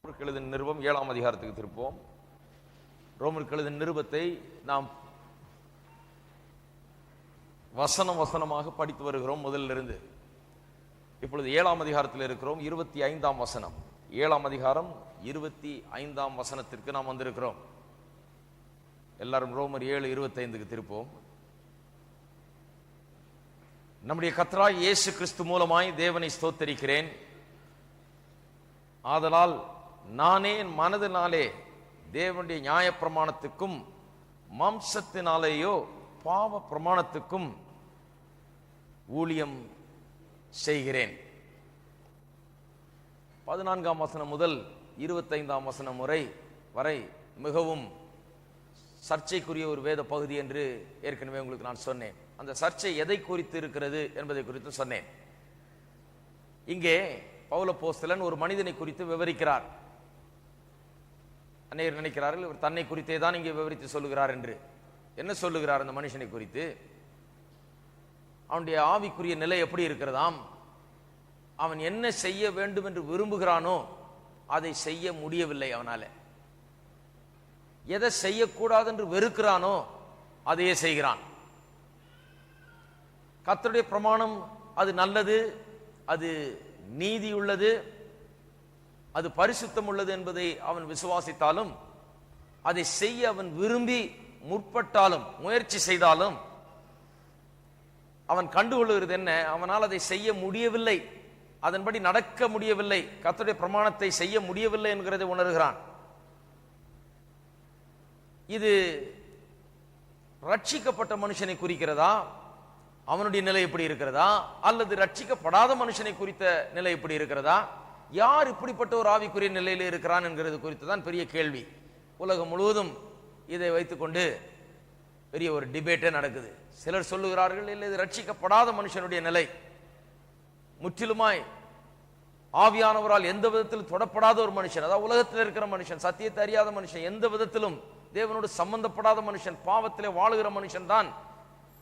ரோமருக்கு எழுதின நிருபம் 7ஆம் அதிகாரத்துக்கு திருப்போம். ரோமருக்கு எழுதின நிருபத்தை நாம் வசனம் வசனமாக படித்து வருகிறோம். முதலிலிருந்து இப்பொழுது 7ஆம் அதிகாரத்தில் இருக்கிறோம். 25ஆம் வசனம், 7ஆம் அதிகாரம் 25ஆம் வசனத்திற்கு நாம் வந்திருக்கிறோம். எல்லாரும் ரோமர் 7:25க்கு திருப்போம். நம்முடைய கர்த்தராகிய இயேசு கிறிஸ்து மூலமாய் தேவனை ஸ்தோத்தரிக்கிறேன். ஆதலால் நானே என் மனதினாலே தேவனுடைய நியாய பிரமாணத்துக்கும் மாம்சத்தினாலேயோ பாவ பிரமாணத்துக்கும் ஊழியம் செய்கிறேன். 14ஆம் வசனம் முதல் 25ஆம் வசனம் வரை மிகவும் சர்ச்சைக்குரிய ஒரு வேத பகுதி என்று ஏற்கனவே உங்களுக்கு நான் சொன்னேன். அந்த சர்ச்சை எதை குறித்து இருக்கிறது என்பதை குறித்து சொன்னேன். இங்கே பவுல் அப்போஸ்தலன் ஒரு மனிதனை குறித்து விவரிக்கிறார். அநேகர் நினைக்கிறார்கள் இவர் தன்னை குறித்தே தான் இங்கே விவரித்து சொல்லுகிறார் என்று. என்ன சொல்லுகிறார் அந்த மனுஷனை குறித்து? அவனுடைய ஆவிக்குரிய நிலை எப்படி இருக்கிறதாம்? அவன் என்ன செய்ய வேண்டும் என்று விரும்புகிறானோ அதை செய்ய முடியவில்லை அவனால. எதை செய்யக்கூடாது என்று வெறுக்கிறானோ அதையே செய்கிறான். கர்த்தருடைய பிரமாணம் அது நல்லது, அது நீதி உள்ளது, அது பரிசுத்தம் உள்ளது என்பதை அவன் விசுவாசித்தாலும், அதை செய்ய அவன் விரும்பி முற்பட்டாலும் முயற்சி செய்தாலும் அவன் கண்டுகொள்கிறது என்ன? அவனால் அதை செய்ய முடியவில்லை, அதன்படி நடக்க முடியவில்லை, கர்த்தருடைய பிரமாணத்தை செய்ய முடியவில்லை என்கிறதை உணர்கிறான். இது ரட்சிக்கப்பட்ட மனுஷனை குறிக்கிறதா? அவனுடைய நிலை எப்படி இருக்கிறதா? அல்லது ரட்சிக்கப்படாத மனுஷனை குறித்த நிலை எப்படி இருக்கிறதா? யார் இப்படிப்பட்ட ஒரு ஆவிக்குரிய நிலையில் இருக்கிறான் என்கிறது குறித்து தான் பெரிய கேள்வி. உலகம் முழுவதும் இதை வைத்துக்கொண்டு பெரிய ஒரு டிபேட்டே நடக்குது. சிலர் சொல்லுகிறார்கள், இல்லை இது ரட்சிக்கப்படாத மனுஷனுடைய நிலை, முற்றிலுமாய் ஆவியானவரால் எந்த விதத்திலும் தொடப்படாத ஒரு மனுஷன், அதாவது உலகத்தில் இருக்கிற மனுஷன், சத்தியத்தை அறியாத மனுஷன், எந்த விதத்திலும் தேவனோடு சம்பந்தப்படாத மனுஷன், பாவத்திலே வாழுகிற மனுஷன் தான்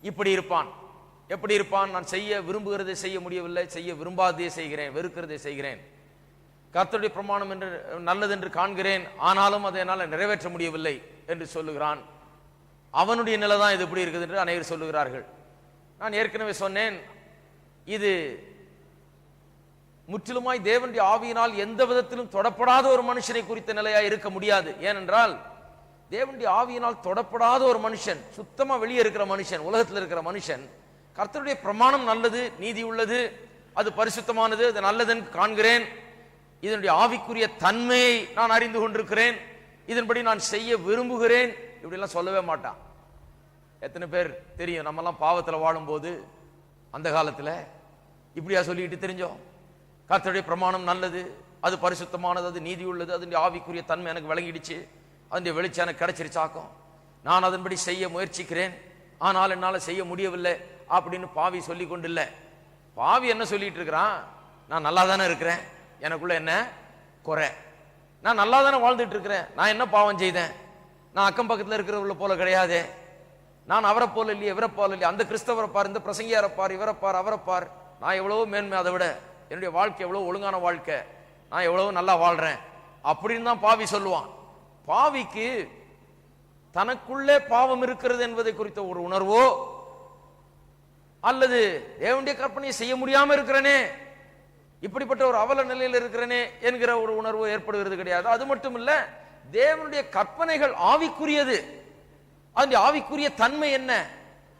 இப்படி இருப்பான். எப்படி இருப்பான்? நான் செய்ய விரும்புகிறதை செய்ய முடியவில்லை, செய்ய விரும்பாததை செய்கிறேன், வெறுக்கிறதை செய்கிறேன், கர்த்தருடைய பிரமாணம் என்று நல்லது என்று காண்கிறேன், ஆனாலும் அதை என்னால் நிறைவேற்ற முடியவில்லை என்று சொல்லுகிறான். அவனுடைய நிலை தான் இது எப்படி இருக்குது என்று அனைவரும் சொல்லுகிறார்கள். நான் ஏற்கனவே சொன்னேன், இது முற்றிலுமாய் தேவனுடைய ஆவியினால் எந்த விதத்திலும் தொடப்படாத ஒரு மனுஷனை குறித்த நிலையாக இருக்க முடியாது. ஏனென்றால் தேவனுடைய ஆவியினால் தொடப்படாத ஒரு மனுஷன், சுத்தமா வெளியே இருக்கிற மனுஷன், உலகத்தில் இருக்கிற மனுஷன், கர்த்தருடைய பிரமாணம் நல்லது, நீதி உள்ளது, அது பரிசுத்தமானது, அது நல்லதுன்னு காண்கிறேன், இதனுடைய ஆவிக்குரிய தன்மையை நான் அறிந்து கொண்டிருக்கிறேன், இதன்படி நான் செய்ய விரும்புகிறேன், இப்படிலாம் சொல்லவே மாட்டான். எத்தனை பேர் தெரியும், நம்மெல்லாம் பாவத்தில் வாழும்போது அந்த காலத்தில் இப்படியா சொல்லிட்டு தெரிஞ்சோம்? கர்த்தருடைய பிரமாணம் நல்லது, அது பரிசுத்தமானது, அது நீதி உள்ளது, அதனுடைய ஆவிக்குரிய தன்மை எனக்கு விளங்கிடுச்சு, அதனுடைய வெளிச்சம் எனக்கு கிடைச்சிருச்சாக்கும், நான் அதன்படி செய்ய முயற்சிக்கிறேன், ஆனால் என்னால் செய்ய முடியவில்லை அப்படின்னு பாவி சொல்லி கொண்டு இல்லை. பாவி என்ன சொல்லிட்டு இருக்கிறான்? நான் நல்லா தானே இருக்கிறேன், எனக்குள்ள என்ன குறை? நான் நல்லா தானே வாழ்ந்துட்டு இருக்கிறேன், நான் என்ன பாவம் செய்தேன்? நான் அக்கம் பக்கத்தில் இருக்கிறவங்கள போல கிடையாதே, நான் அவரை போல இல்லையே, இவரை போல இல்லையே, அந்த கிறிஸ்தவரை பார், இந்த பிரசங்கியாரை பார், இவரை பார், அவரை பார், நான் எவ்வளவோ மேன்மை, அதை விட என்னுடைய வாழ்க்கை எவ்வளவு ஒழுங்கான வாழ்க்கை, நான் எவ்வளவு நல்லா வாழ்றேன் அப்படின்னு தான் பாவி சொல்லுவான். பாவிக்கு தனக்குள்ளே பாவம் இருக்கிறது என்பதை குறித்த ஒரு உணர்வோ, அல்லது தேவனுடைய கற்பனையை செய்ய முடியாம இருக்கிறனே, இப்படிப்பட்ட ஒரு அவல நிலையில் இருக்கிறனே என்கிற ஒரு உணர்வு ஏற்படுகிறது கிடையாது. அது மட்டும் இல்ல, தேவனுடைய கற்பனைகள் ஆவிக்குரியது, அந்த ஆவிக்குரிய தன்மை என்ன?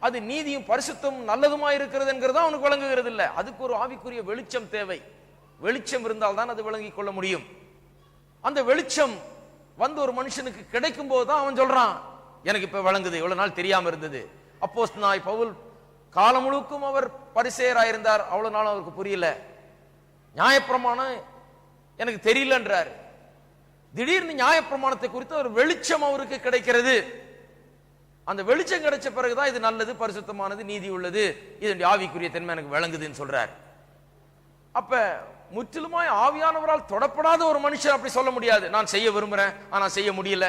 அது நீதியும் பரிசுத்தமும் நல்லதுமா இருக்கிறது என்கிறது அவனுக்கு விளங்குகிறது இல்லை. அதுக்கு ஒரு ஆவிக்குரிய வெளிச்சம் தேவை. வெளிச்சம் இருந்தால் தான் அது விளங்கிக் கொள்ள முடியும். அந்த வெளிச்சம் வந்து ஒரு மனுஷனுக்கு கிடைக்கும் போதுதான் அவன் சொல்றான், எனக்கு இப்ப விளங்குது, இவ்வளவு நாள் தெரியாம இருந்தது. அப்போஸ்தலனாகிய பவுல் காலம் முழுக்கும் அவர் பரிசேயராயிருந்தார், அவ்வளவு நாள் அவருக்கு புரியல, நியாயப்பிரமாணம் எனக்கு தெரியலன்றார். திடீர்னு நியாயப்பிரமாணத்தை குறித்து ஒரு வெளிச்சம் அவருக்கு கிடைக்கிறது. அந்த வெளிச்சம் கிடைச்ச பிறகுதான் இது நல்லது, பரிசுத்தமானது, நீதி உள்ளது, இதனுடைய ஆவிக்குரிய தன்மை எனக்கு விளங்குதுன்னு சொல்றார். அப்ப முற்றிலுமாய் ஆவியானவரால் தொடப்படாத ஒரு மனுஷன் அப்படி சொல்ல முடியாது. நான் செய்ய விரும்புறேன், ஆனா செய்ய முடியல,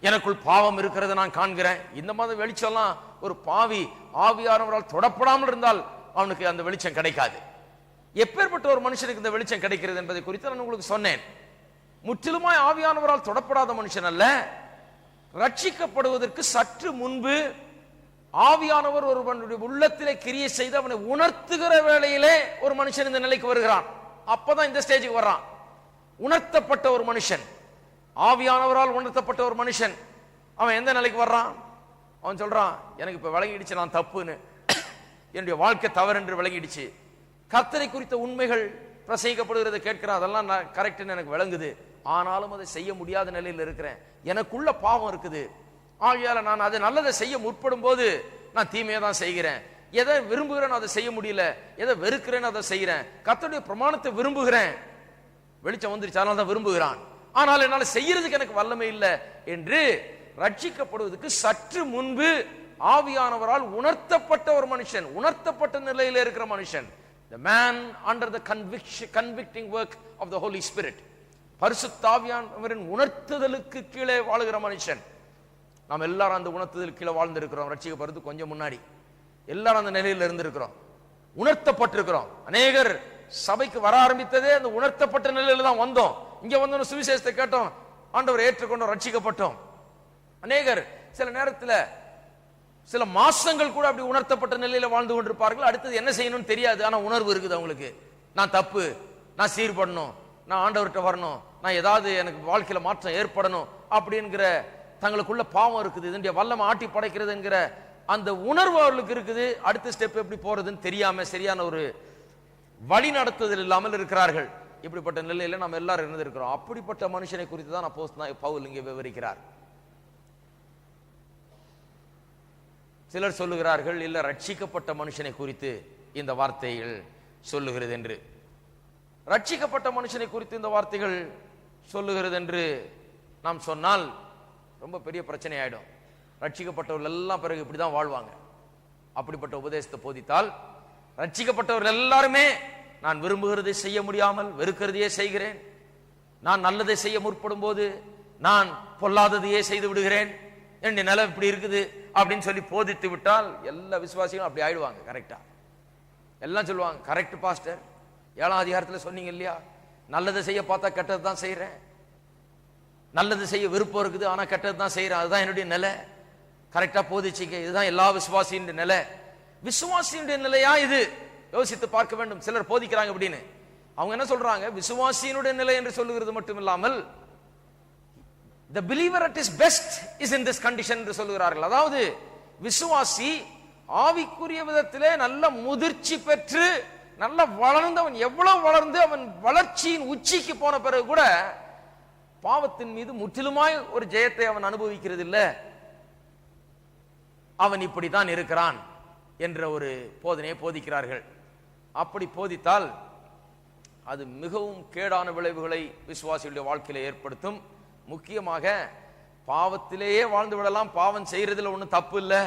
எனக்குள் பாவம் இருக்கிறத நான் காண்கிறேன். இந்த மாதிரி வெளிச்சம்லாம் ஒரு பாவி ஆவியானவரால் தொடப்படாமல் இருந்தால் அவனுக்கு அந்த வெளிச்சம் கிடைக்காது. எப்பேற்பட்ட ஒரு மனுஷனுக்கு இந்த வெளிச்சம் கிடைக்கிறது என்பதை குறித்து நான் உங்களுக்கு சொன்னேன். முற்றிலுமாய் ஆவியானவரால் தொடப்படாத மனுஷன் அல்ல. ரட்சிக்கப்படுவதற்கு சற்று முன்பு ஆவியானவர் ஒருவனுடைய உள்ளத்திலே கிரியை செய்து அவனை உணர்த்துகிற வேளையிலே ஒரு மனுஷன் இந்த நிலைக்கு வருகிறான். அப்பதான் இந்த ஸ்டேஜுக்கு வர்றான். உணர்த்தப்பட்ட ஒரு மனுஷன், ஆவியானவரால் உணர்த்தப்பட்ட ஒரு மனுஷன், அவன் எந்த நிலைக்கு வர்றான்? அவன் சொல்றான், எனக்கு இப்ப விளங்கிடுச்சு நான் தப்புன்னு, என்னுடைய வாழ்க்கை தவறு என்று விளங்கிடுச்சு. கர்த்தரை குறித்த உண்மைகள் பிரசங்கிக்கப்படுகிறத கேட்கிறேன், அதெல்லாம் நான் கரெக்ட்னு எனக்கு விளங்குது. ஆனாலும் அதை செய்ய முடியாத நிலையில் இருக்கிறேன். எனக்குள்ள பாவம் இருக்குது. ஆகையால நான் அதை நல்லதை செய்ய முற்படும் போது நான் தீமையை தான் செய்கிறேன். எதை விரும்புகிறேன் அதை செய்ய முடியல, எதை வெறுக்கிறேன்னு அதை செய்கிறேன். கர்த்தருடைய பிரமாணத்தை விரும்புகிறேன், வெளிச்சம் வந்துருச்சு அதனால தான் விரும்புகிறான், ஆனால் என்னால செய்யறதுக்கு எனக்கு வல்லமை இல்லை என்று ரட்சிக்கப்படுவதற்கு சற்று முன்பு ஆவியானவரால் உணர்த்தப்பட்ட ஒரு மனுஷன், உணர்த்தப்பட்ட நிலையில் இருக்கிற மனுஷன், the man under the convicting work of the Holy Spirit, பரிசுத்த ஆவியானவரின் உணர்த்துதலுக்கு கீழே வாழுகிற மனுஷன். நாம் எல்லாரும் அந்த உணர்த்துதலுக்கு கீழே வாழ்ந்திருக்கிறோம். ரட்சிக்கப்படுறது கொஞ்சம் முன்னாடி எல்லாரும் அந்த நிலையில் இருந்திருக்கிறோம், உணர்த்தப்பட்டிருக்கிறோம். அநேகர் சபைக்கு வர ஆரம்பித்ததே அந்த உணர்த்தப்பட்ட நிலையில தான் வந்தோம். இங்க வந்தோம், சுவிசேஷத்தை கேட்டோம், ஆண்டவரை ஏற்றுக்கொண்டோம், ரட்சிக்கப்பட்டோம். அநேகர் சில நேரத்தில் சில மாசங்கள் கூட அப்படி உணர்த்தப்பட்ட நிலையில வாழ்ந்து கொண்டிருப்பார்கள். அடுத்தது என்ன செய்யணும்னு தெரியாது, ஆனா உணர்வு இருக்குது அவங்களுக்கு. நான் தப்பு, நான் சீர்படணும், நான் ஆண்டவர்கிட்ட வரணும், நான் ஏதாவது எனக்கு வாழ்க்கையில மாற்றம் ஏற்படணும் அப்படிங்கிற தங்களுக்குள்ள பாவம் இருக்குது. இதனுடைய வல்லமை ஆட்டி படைக்கிறது என்கிற அந்த உணர்வு அவர்களுக்கு இருக்குது. அடுத்த ஸ்டெப் எப்படி போறதுன்னு தெரியாம சரியான ஒரு வழி நடத்துதல் இல்லாமல் இருக்கிறார்கள். இப்படிப்பட்ட நிலையில நம்ம எல்லாரும் இருந்திருக்கிறோம். அப்படிப்பட்ட மனுஷனை குறித்து தான் அப்போஸ்தலனாகிய பவுல் இங்கே விவரிக்கிறார். சிலர் சொல்லுகிறார்கள், இல்ல ரட்சிக்கப்பட்ட மனுஷனை குறித்து இந்த வார்த்தைகள் சொல்லுகிறது என்று. ரட்சிக்கப்பட்ட மனுஷனை குறித்து இந்த வார்த்தைகள் சொல்லுகிறது என்று நாம் சொன்னால் ரொம்ப பெரிய பிரச்சனை ஆயிடும். ரட்சிக்கப்பட்டவர்கள் எல்லாம் பிறகு இப்படிதான் வாழ்வாங்க. அப்படிப்பட்ட உபதேசத்தை போதித்தால் ரட்சிக்கப்பட்டவர்கள் எல்லாருமே நான் விரும்புகிறதை செய்ய முடியாமல் வெறுக்கிறதையே செய்கிறேன், நான் நல்லதை செய்ய முற்படும் போது நான் பொல்லாததையே செய்து விடுகிறேன், என்னுடைய நிலை இப்படி இருக்குது அப்படின்னு சொல்லி போதித்து விட்டால் எல்லா விசுவாசிகளும் அப்படி ஆயிடுவாங்க. கரெக்டா எல்லாம் சொல்லுவாங்க, கரெக்ட் பாஸ்டர், 7ஆம் அதிகாரத்தில் சொன்னீங்க இல்லையா, நல்லதை செய்ய பார்த்தா கெட்டது தான் செய்யறேன், நல்லது செய்ய விருப்பம் இருக்குது ஆனா கெட்டது தான் செய்யறேன், அதுதான் என்னுடைய நிலை, கரெக்டா போதிச்சிக்க, இதுதான் எல்லா விசுவாசியின் நிலை. விசுவாசியினுடைய நிலையா இது? யோசித்து பார்க்க வேண்டும். சிலர் போதிக்கிறாங்க அப்படின்னு, அவங்க என்ன சொல்றாங்க, விசுவாசியினுடைய நிலை என்று சொல்லுகிறது மட்டும் இல்லாமல் the believer at his best is in this condition என்று சொல்லுகிறார்கள். அதாவது விசுவாசி ஆவிக்குரிய விதத்திலே நல்ல முதிர்ச்சி பெற்று நல்ல வளர்ந்து, அவன் எவ்வளவு வளர்ந்து அவன் வளர்ச்சியின் உச்சிக்கு போன பிறகு கூட பாவத்தின் மீது முற்றிலுமாய் ஒரு ஜெயத்தை அவன் அனுபவிக்கிறது இல்லை, அவன் இப்படித்தான் இருக்கிறான் என்ற ஒரு போதனையை போதிக்கிறார்கள். அப்படி போதித்தால் அது மிகவும் கேடான விளைவுகளை விசுவாசிகளுடைய வாழ்க்கையில ஏற்படுத்தும். முக்கியமாக பாவத்திலேயே வாழ்ந்து விடலாம், பாவம் செய்யறதுல ஒன்றும் தப்பு இல்லை,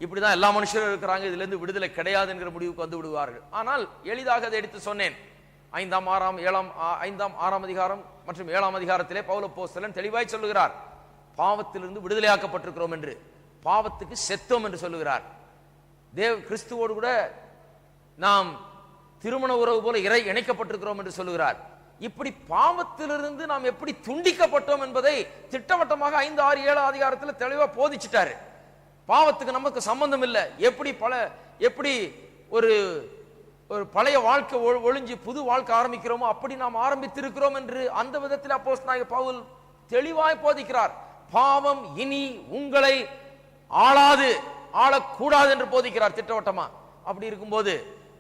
இப்படிதான் எல்லா மனுஷரும் இருக்கிறாங்க, இதுல இருந்து விடுதலை கிடையாது என்கிற முடிவுக்கு வந்து விடுவார்கள். ஆனால் எளிதாக அதை எடுத்து சொன்னேன். 5ஆம் 6ஆம் அதிகாரம் மற்றும் 7ஆம் அதிகாரத்திலே பவுல் அப்போஸ்தலன் தெளிவாய் சொல்லுகிறார், பாவத்திலிருந்து விடுதலையாக்கப்பட்டிருக்கிறோம் என்று, பாவத்துக்கு செத்தோம் என்று சொல்லுகிறார். கிறிஸ்துவோடு கூட நாம் திருமண உறவு போல இணைக்கப்பட்டிருக்கிறோம் என்று சொல்லுகிறார். இப்படி பாவத்திலிருந்து நாம் எப்படி துண்டிக்கப்பட்டோம் என்பதை திட்டவட்டமாக 5, 6, 7 அதிகாரத்தில் தெளிவா போதிச்சிட்டாரு. பாவத்துக்கு நமக்கு சம்பந்தம் இல்லை, எப்படி ஒரு பழைய வாழ்க்கை ஒழிஞ்சு புது வாழ்க்கை ஆரம்பிக்கிறோமோ அப்படி நாம் ஆரம்பித்திருக்கிறோம் என்று அந்த விதத்தில் அப்போஸ்தலனாகிய பவுல் தெளிவாய் போதிக்கிறார். பாவம் இனி உங்களை ஆளக்கூடாது என்று போதிக்கிறார் திட்டவட்டமா. அப்படி இருக்கும்போது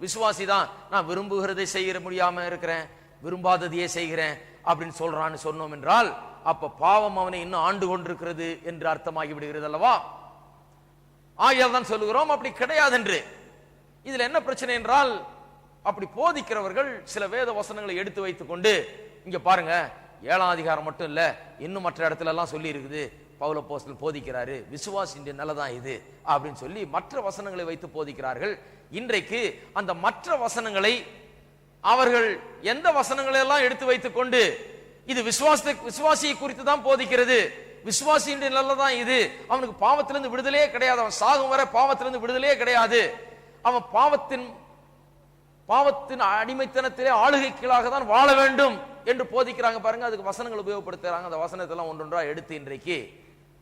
விசுவாசி தான் நான் விரும்புகிறதை செய்ய முடியாம இருக்கிறேன், விரும்பாததையே செய்கிறேன் அப்படின்னு சொல்றான்னு சொன்னோம் என்றால் அப்ப பாவம் அவனை இன்னும் ஆண்டு கொண்டிருக்கிறது என்று அர்த்தமாகி விடுகிறது அல்லவா? ஆகையால் தான் சொல்லுகிறோம் அப்படி கிடையாது என்று. இதுல என்ன பிரச்சனை என்றால், அப்படி போதிக்கிறவர்கள் சில வேத வசனங்களை எடுத்து வைத்துக் கொண்டு, இங்க பாருங்க 7ஆம் அதிகாரம் மட்டும் இல்ல, இன்னும் மற்ற இடத்துல எல்லாம் சொல்லி இருக்குது, பவுல் அப்போஸ்தலன் போதிக்கிறாரு, விசுவாசியின் நிலைதான் இது அப்படின்னு சொல்லி மற்ற வசனங்களை வைத்து போதிக்கிறார்கள். இன்றைக்கு அந்த மற்ற வசனங்களை அவர்கள் எந்த வசனங்களை எல்லாம் எடுத்து வைத்துக் கொண்டு இது விசுவாசியை குறித்து தான் போதிக்கிறது, விசுவாசியின் நிலைதான் இது, அவனுக்கு பாவத்திலிருந்து விடுதலையே கிடையாது, அவன் சாகும் வரை பாவத்திலிருந்து விடுதலையே கிடையாது, அவன் பாவத்தின் பாவத்தின் அடிமைத்தனத்திலே ஆளுகை கீழாக தான் வாழ வேண்டும் என்று போதிக்கிறாங்க பாருங்க. அதுக்கு வசனங்கள் உபயோகப்படுத்துறாங்க. அந்த வசனத்தெல்லாம் ஒன்றொன்றா எடுத்து இன்றைக்கு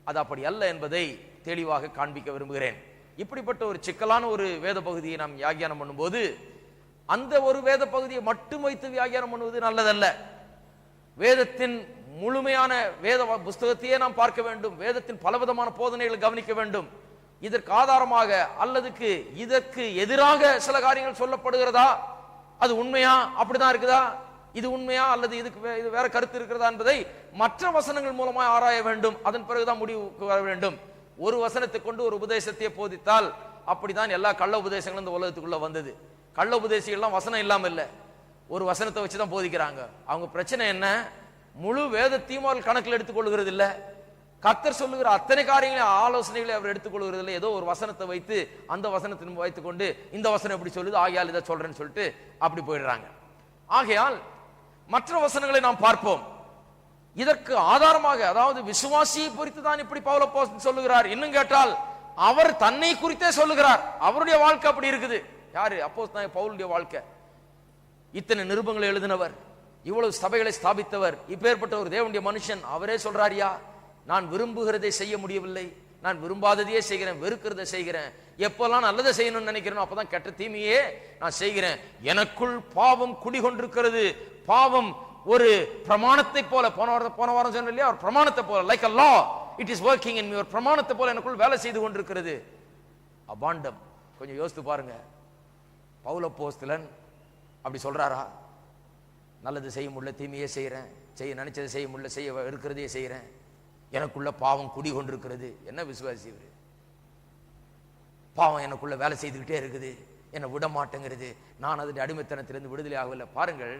அது அப்படி அல்ல என்பதை தெளிவாக காண்பிக்க விரும்புகிறேன். இப்படிப்பட்ட ஒரு சிக்கலான ஒரு வேத பகுதியை நாம் வியாக்கியானம் பண்ணும்போது அந்த ஒரு வேத பகுதியை மட்டும் வைத்து வியாக்கியானம் பண்ணுவது நல்லதல்ல. வேதத்தின் முழுமையான வேத புஸ்தகத்தையே நாம் பார்க்க வேண்டும். வேதத்தின் பலவிதமான போதனைகளை கவனிக்க வேண்டும். இதற்கு ஆதாரமாக அல்லதுக்கு இதற்கு எதிராக சில காரியங்கள் சொல்லப்படுகிறதா, அது உண்மையா, அப்படிதான் இருக்குதா, இது உண்மையா அல்லது இதுக்கு இது வேற கருத்து இருக்கிறதா என்பதை மற்ற வசனங்கள் மூலமாக ஆராய வேண்டும். அதன் பிறகுதான் முடிவுக்கு வர வேண்டும். ஒரு வசனத்தை கொண்டு ஒரு உபதேசத்தை போதித்தால் அப்படிதான் எல்லா கள்ள உபதேசங்களும் இந்த உலகத்துக்குள்ள வந்தது. கள்ள உபதேசிகள்லாம் வசனம் இல்லாம இல்ல, ஒரு வசனத்தை வச்சுதான் போதிக்கிறாங்க. அவங்க பிரச்சனை என்ன, முழு வேதத்தையும் அவர்கள் கணக்கில் எடுத்துக்கொள்கிறது இல்ல. கர்த்தர் சொல்லுகிற அத்தனை காரியங்களை ஆலோசனைகளை அவர் எடுத்துக்கொள்கிறது இல்லை. ஏதோ ஒரு வசனத்தை வைத்து அந்த வசனத்தின் வைத்துக் கொண்டு இந்த வசனம் எப்படி சொல்லுது, ஆகையால் இதை சொல்றேன்னு சொல்லிட்டு அப்படி போயிடுறாங்க. ஆகையால் மற்ற வசனங்களை நாம் பார்ப்போம். இதற்கு ஆதாரமாக, அதாவது விசுவாசியை குறித்து தான் இப்படி பவுல் அப்போஸ்தலன் சொல்லுகிறார். இன்னும் கேட்டால் அவர் தன்னை குறித்தே சொல்லுகிறார். அவருடைய வாழ்க்கை அப்படி இருக்குது. யாரு? அப்போஸ்தலன் பவுலுடைய வாழ்க்கை. இத்தனை நிருபங்களை எழுதினவர், இவ்வளவு சபைகளை ஸ்தாபித்தவர், இப்பேற்பட்ட ஒரு தேவனுடைய மனுஷன் அவரே சொல்றாரியா, நான் விரும்புகிறதை செய்ய முடியவில்லை, நான் விரும்பாததையே செய்கிறேன், வெறுக்கிறதை செய்கிறேன், எப்பெல்லாம் நல்லதை செய்யணும்னு நினைக்கிறேன் அப்பதான் கெட்ட தீமையே நான் செய்கிறேன், எனக்குள் பாவம் குடிகொண்டிருக்கிறது. பாவம் ஒரு பிரமாணத்தை போல, போன வாரம் சொன்ன இல்லையா, ஒரு பிரமாணத்தை போல, like a law it is working in me, ஒரு பிரமாணத்தை போல எனக்குள் வேலை செய்து கொண்டிருக்கிறது. அபாண்டம். கொஞ்சம் யோசித்து பாருங்க. பவுல் அப்போஸ்தலன் அப்படி சொல்றாரா? நல்லது செய்ய முடியல, தீமையே செய்யறேன், செய்ய நினைச்சதை செய்ய முடியல, செய்ய இருக்கிறதையே செய்யறேன், எனக்குள்ள பாவம் குடி கொண்டிருக்கிறது. என்ன விசுவாசி இவரு? பாவம் எனக்குள்ள வேலை செய்துக்கிட்டே இருக்குது, என்னை விட மாட்டேங்கிறது, நான் அதனுடைய அடிமைத்தனத்திலிருந்து விடுதலை ஆகவில்லை. பாருங்கள்,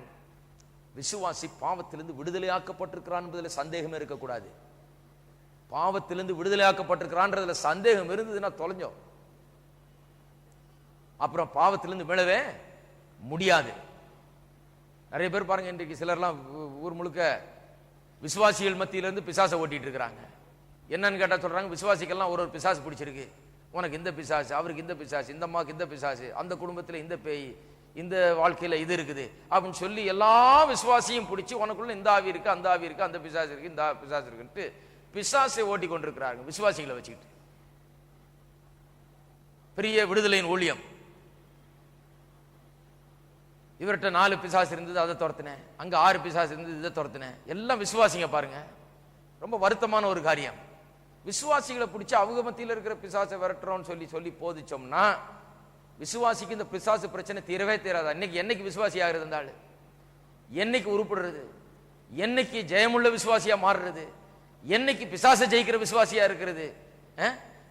விசுவாசி பாவத்திலிருந்து விடுதலையாக்கப்பட்டிருக்கிறான் என்பதில் சந்தேகமே இருக்கக்கூடாது. பாவத்திலிருந்து விடுதலையாக்கப்பட்டிருக்கிறான்றதுல சந்தேகம் இருந்ததுன்னா தொலைஞ்சோம். அப்புறம் பாவத்திலிருந்து விழவே முடியாது. நிறைய பேர் பாருங்க, இன்றைக்கு சிலர்லாம் ஊர் முழுக்க விசுவாசிகள் மத்தியிலிருந்து பிசாசை ஓட்டிட்டு இருக்கிறாங்க. என்னன்னு கேட்டா சொல்றாங்க, விசுவாசிகள்லாம் ஒரு பிசாசு பிடிச்சிருக்கு, உனக்கு இந்த பிசாசு, அவருக்கு இந்த பிசாசு, இந்த அம்மாவுக்கு இந்த பிசாசு, அந்த குடும்பத்தில் இந்த பேய், இந்த வாழ்க்கையில இது இருக்குது அப்படின்னு சொல்லி எல்லா விசுவாசியும் பிடிச்சி உனக்குள்ள இந்த ஆவி இருக்கு, அந்த ஆவி இருக்கு, அந்த பிசாசு இருக்கு, இந்த பிசாசு இருக்குன்ட்டு பிசாசை ஓட்டி கொண்டிருக்கிறாங்க விசுவாசிகளை வச்சுக்கிட்டு. பெரிய விடுதலையின் ஊழியம். இவர்கிட்ட 4 பிசாசு இருந்தது, அதை துரத்தினேன், அங்க 6 பிசாசு இருந்தது, இதை துரத்தினேன். எல்லாம் விசுவாசிங்க. பாருங்க, ரொம்ப வருத்தமான ஒரு காரியம். விசுவாசிகளை பிடிச்சி அவங்க மத்தியில் இருக்கிற பிசாசை விரட்டுறோம்னு சொல்லி சொல்லி போதிச்சோம்னா விசுவாசிக்கு இந்த பிசாசு பிரச்சனை தீரவே தீராது. என்னைக்கு விசுவாசி ஆகிறது அந்த ஆளு, என்னைக்கு உருப்படுறது, என்னைக்கு ஜெயமுள்ள விசுவாசியா மாறுறது, என்னைக்கு பிசாசை ஜெயிக்கிற விசுவாசியா இருக்கிறது.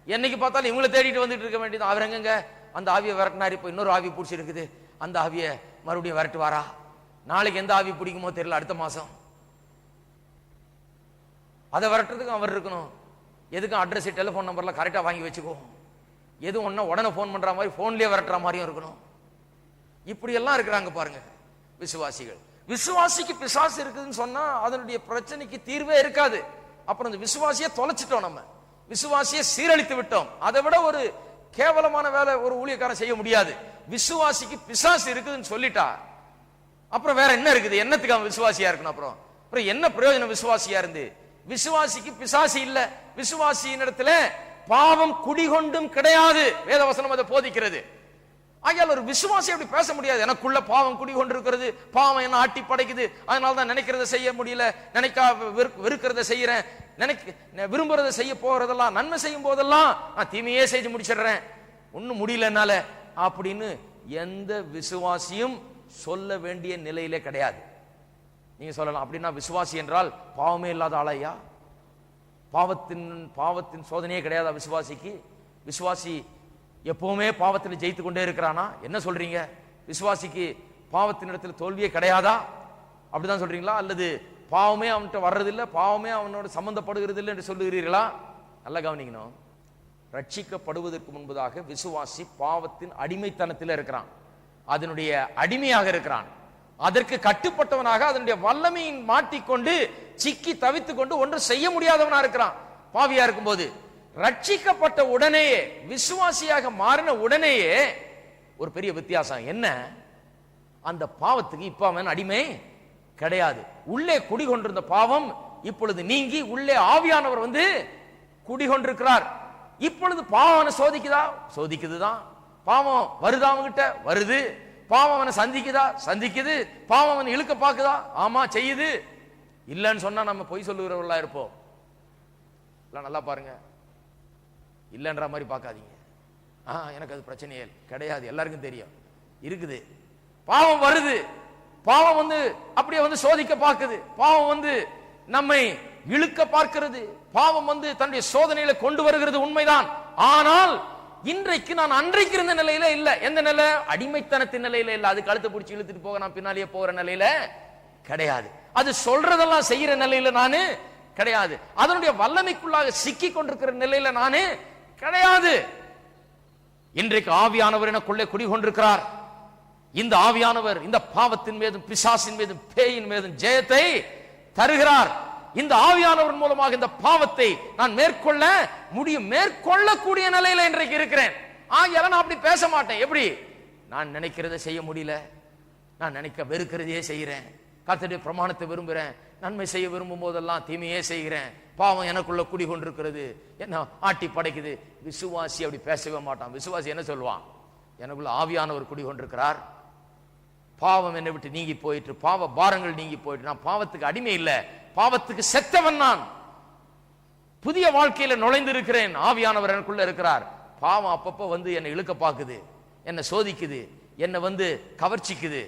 என்னைக்கு பார்த்தாலும் இவங்களை தேடிட்டு வந்துட்டு இருக்க வேண்டியது. அவர் எங்க அந்த ஆவியை விரட்டினாரு, இப்போ இன்னொரு ஆவி பிடிச்சி இருக்குது, அந்த ஆவியை மறுபடியும் விரட்டுவாரா, நாளைக்கு எந்த ஆவி பிடிக்குமோ தெரியல, அடுத்த மாசம். அதை விரட்டுறதுக்கு அவர் இருக்கணும். எதுக்கும் அட்ரஸ் டெலிபோன் நம்பர்ல கரெக்டா வாங்கி வச்சுக்கோ. எது ஒன்னா உடனே போன் பண்ற மாதிரி போன்லயே விரட்டுற மாதிரியும் இருக்கணும். இப்படி எல்லாம் இருக்கிறாங்க பாருங்க விசுவாசிகள். விசுவாசிக்கு பிசாசு இருக்குதுன்னு சொன்னா அதனுடைய பிரச்சனைக்கு தீர்வே இருக்காது. அப்புறம் இந்த விசுவாசியை தொலைச்சிட்டோம், நம்ம விசுவாசியை சீரழித்து விட்டோம். அதை விட ஒரு கேவலமான வேலை ஒரு ஊழியக்காரன் செய்ய முடியாது. விசுவாசிக்கு பிசாசு இருக்குதுன்னு சொல்லிட்டா அப்புறம் வேற என்ன இருக்குது? என்னத்துக்கு அவன் விசுவாசியா இருக்கணும்? அப்புறம் என்ன பிரயோஜனம் விசுவாசியா இருந்து? விசுவாசிக்கு பிசாசு இல்ல, விசுவாசியின் இடத்துல பாவம் குடிகொண்டும் கிடையாது. வேதவசனம் அதை போதிக்கிறது. ஆகையால் ஒரு விசுவாசி அப்படி பேச முடியாது, எனக்குள்ள பாவம் குடிகொண்டிருக்கிறது, பாவம் என்ன ஆட்டி படைக்குது, அதனாலதான் நினைக்கிறத செய்ய முடியல, நினைக்கா வெறுக்கிறத செய்யறேன், விரும்புறத செய்ய போறதெல்லாம், நன்மை செய்யும் போதெல்லாம் நான் தீமையே செஞ்சு முடிச்சிடுறேன், ஒன்னும் முடியலனால அப்படின்னு எந்த விசுவாசியும் சொல்ல வேண்டிய நிலையிலே கிடையாது. நீங்க சொல்லலாம், அப்படின்னா விசுவாசி என்றால் பாவமே இல்லாத ஆளையா? பாவத்தின் சோதனையே கிடையாதா விசுவாசிக்கு? விசுவாசி எப்பவுமே பாவத்தில் ஜெயித்து கொண்டே இருக்கிறானா? என்ன சொல்றீங்க? விசுவாசிக்கு பாவத்தின் இடத்துல தோல்வியே கிடையாதா? அப்படிதான் சொல்றீங்களா? அல்லது பாவமே அவன்கிட்ட வர்றதில்லை, பாவமே அவனோட சம்பந்தப்படுகிறது இல்லை என்று சொல்லுகிறீர்களா? நல்லா கவனிக்கணும். ரட்சிக்கப்படுவதற்கு முன்பதாக விசுவாசி பாவத்தின் அடிமைத்தனத்தில் இருக்கிறான், அதனுடைய அடிமையாக இருக்கிறான், அதற்கு கட்டுப்பட்டவனாக அதனுடைய வல்லமையின் மாட்டிக்கொண்டு சிக்கி தவித்துக் கொண்டு ஒன்று செய்ய முடியாதவனா இருக்கிறான் பாவியா இருக்கும் போது. ரட்சிக்கப்பட்ட உடனேயே, விசுவாசியாக மாறின உடனேயே ஒரு பெரிய வித்தியாசம் என்ன? அந்த பாவத்துக்கு இப்ப அவன் அடிமை கிடையாது. உள்ளே குடிகொண்டிருந்த பாவம் இப்பொழுது நீங்கி உள்ளே ஆவியானவர் வந்து குடிகொண்டிருக்கிறார். இப்பொழுது பாவம் அவனை சோதிக்குதா? சோதிக்குதுதான். பாவம் வருதா அவன்கிட்ட? வருது. பாவம் அவனை சந்திக்குதா? சந்திக்குது. பாவம் அவனை இழுக்க பாக்குதா? ஆமா செய்யுது. இல்லன்னு சொன்னா நம்ம பொய் சொல்லுகிறவர்களா இருப்போம். நல்லா பாருங்க, இல்லன்ற மாதிரி பார்க்காதீங்க. எனக்கு அது பிரச்சனையே கிடையாது, எல்லாருக்கும் தெரியும் இருக்குது. பாவம் வருது, பாவம் வந்து அப்படியே வந்து சோதிக்க பார்க்குது, பாவம் வந்து நம்மை இழுக்க பார்க்கிறது, பாவம் வந்து தன்னுடைய சோதனையில கொண்டு வருகிறது உண்மைதான். ஆனால் இன்றைக்கு நான் அன்றைக்கு இருந்த நிலையில இல்ல. எந்த நிலை? அடிமைத்தனத்தின் நிலையில இல்ல. அது கழுத்தை பிடிச்சி இழுத்துட்டு போக நான் பின்னாலேயே போற நிலையில கிடையாது. அது சொல்றதெல்லாம் செய்யற நிலையில நானு கிடையாது. அதனுடைய வல்லமைக்குள்ளாக சிக்கி கொண்டிருக்கிற நிலையில நானு கிடையாது. இன்றைக்கு ஆவியானவர் எனக்குள்ளே குடிகொண்டிருக்கிறார். இந்த ஆவியானவர் இந்த பாவத்தின் மீதும் பிசாசின் மீதும் பேயின் மீதும் ஜெயத்தை தருகிறார். இந்த ஆவியானவர் மூலமாக இந்த பாவத்தை நான் மேற்கொள்ள முடியும். மேற்கொள்ளக்கூடிய நிலையில இன்றைக்கு இருக்கிறேன். நான் அப்படி பேச மாட்டேன். எப்படி? நான் நினைக்கிறத செய்ய முடியல, நான் நினைக்க வெறுக்கிறதையே செய்கிறேன், கர்த்தருடைய பிரமாணத்தை விரும்புகிறேன், நன்மை செய்ய விரும்பும் போதெல்லாம் தீமையே செய்கிறேன், பாவம் எனக்குள்ள குடிகொண்டிருக்கிறது, என்ன ஆட்டி படைக்குது. விசுவாசி அப்படி பேசவே மாட்டான். விசுவாசி என்ன சொல்லுவான்? எனக்குள்ள ஆவியானவர் குடிகொண்டிருக்கிறார், பாவம் என்னை விட்டு நீங்கி போயிட்டு, பாவ பாரங்கள் நீங்கி போயிட்டு, நான் பாவத்துக்கு அடிமை இல்லை, பாவத்துக்கு செத்தவன், நான் புதிய வாழ்க்கையில நுழைந்து இருக்கிறேன், ஆவியானவர் எனக்குள்ள இருக்கிறார். பாவம் அப்பப்போ வந்து என்னை இழுக்க பார்க்குது, என்னை சோதிக்குது, என்னை வந்து கவர்ச்சிக்குது,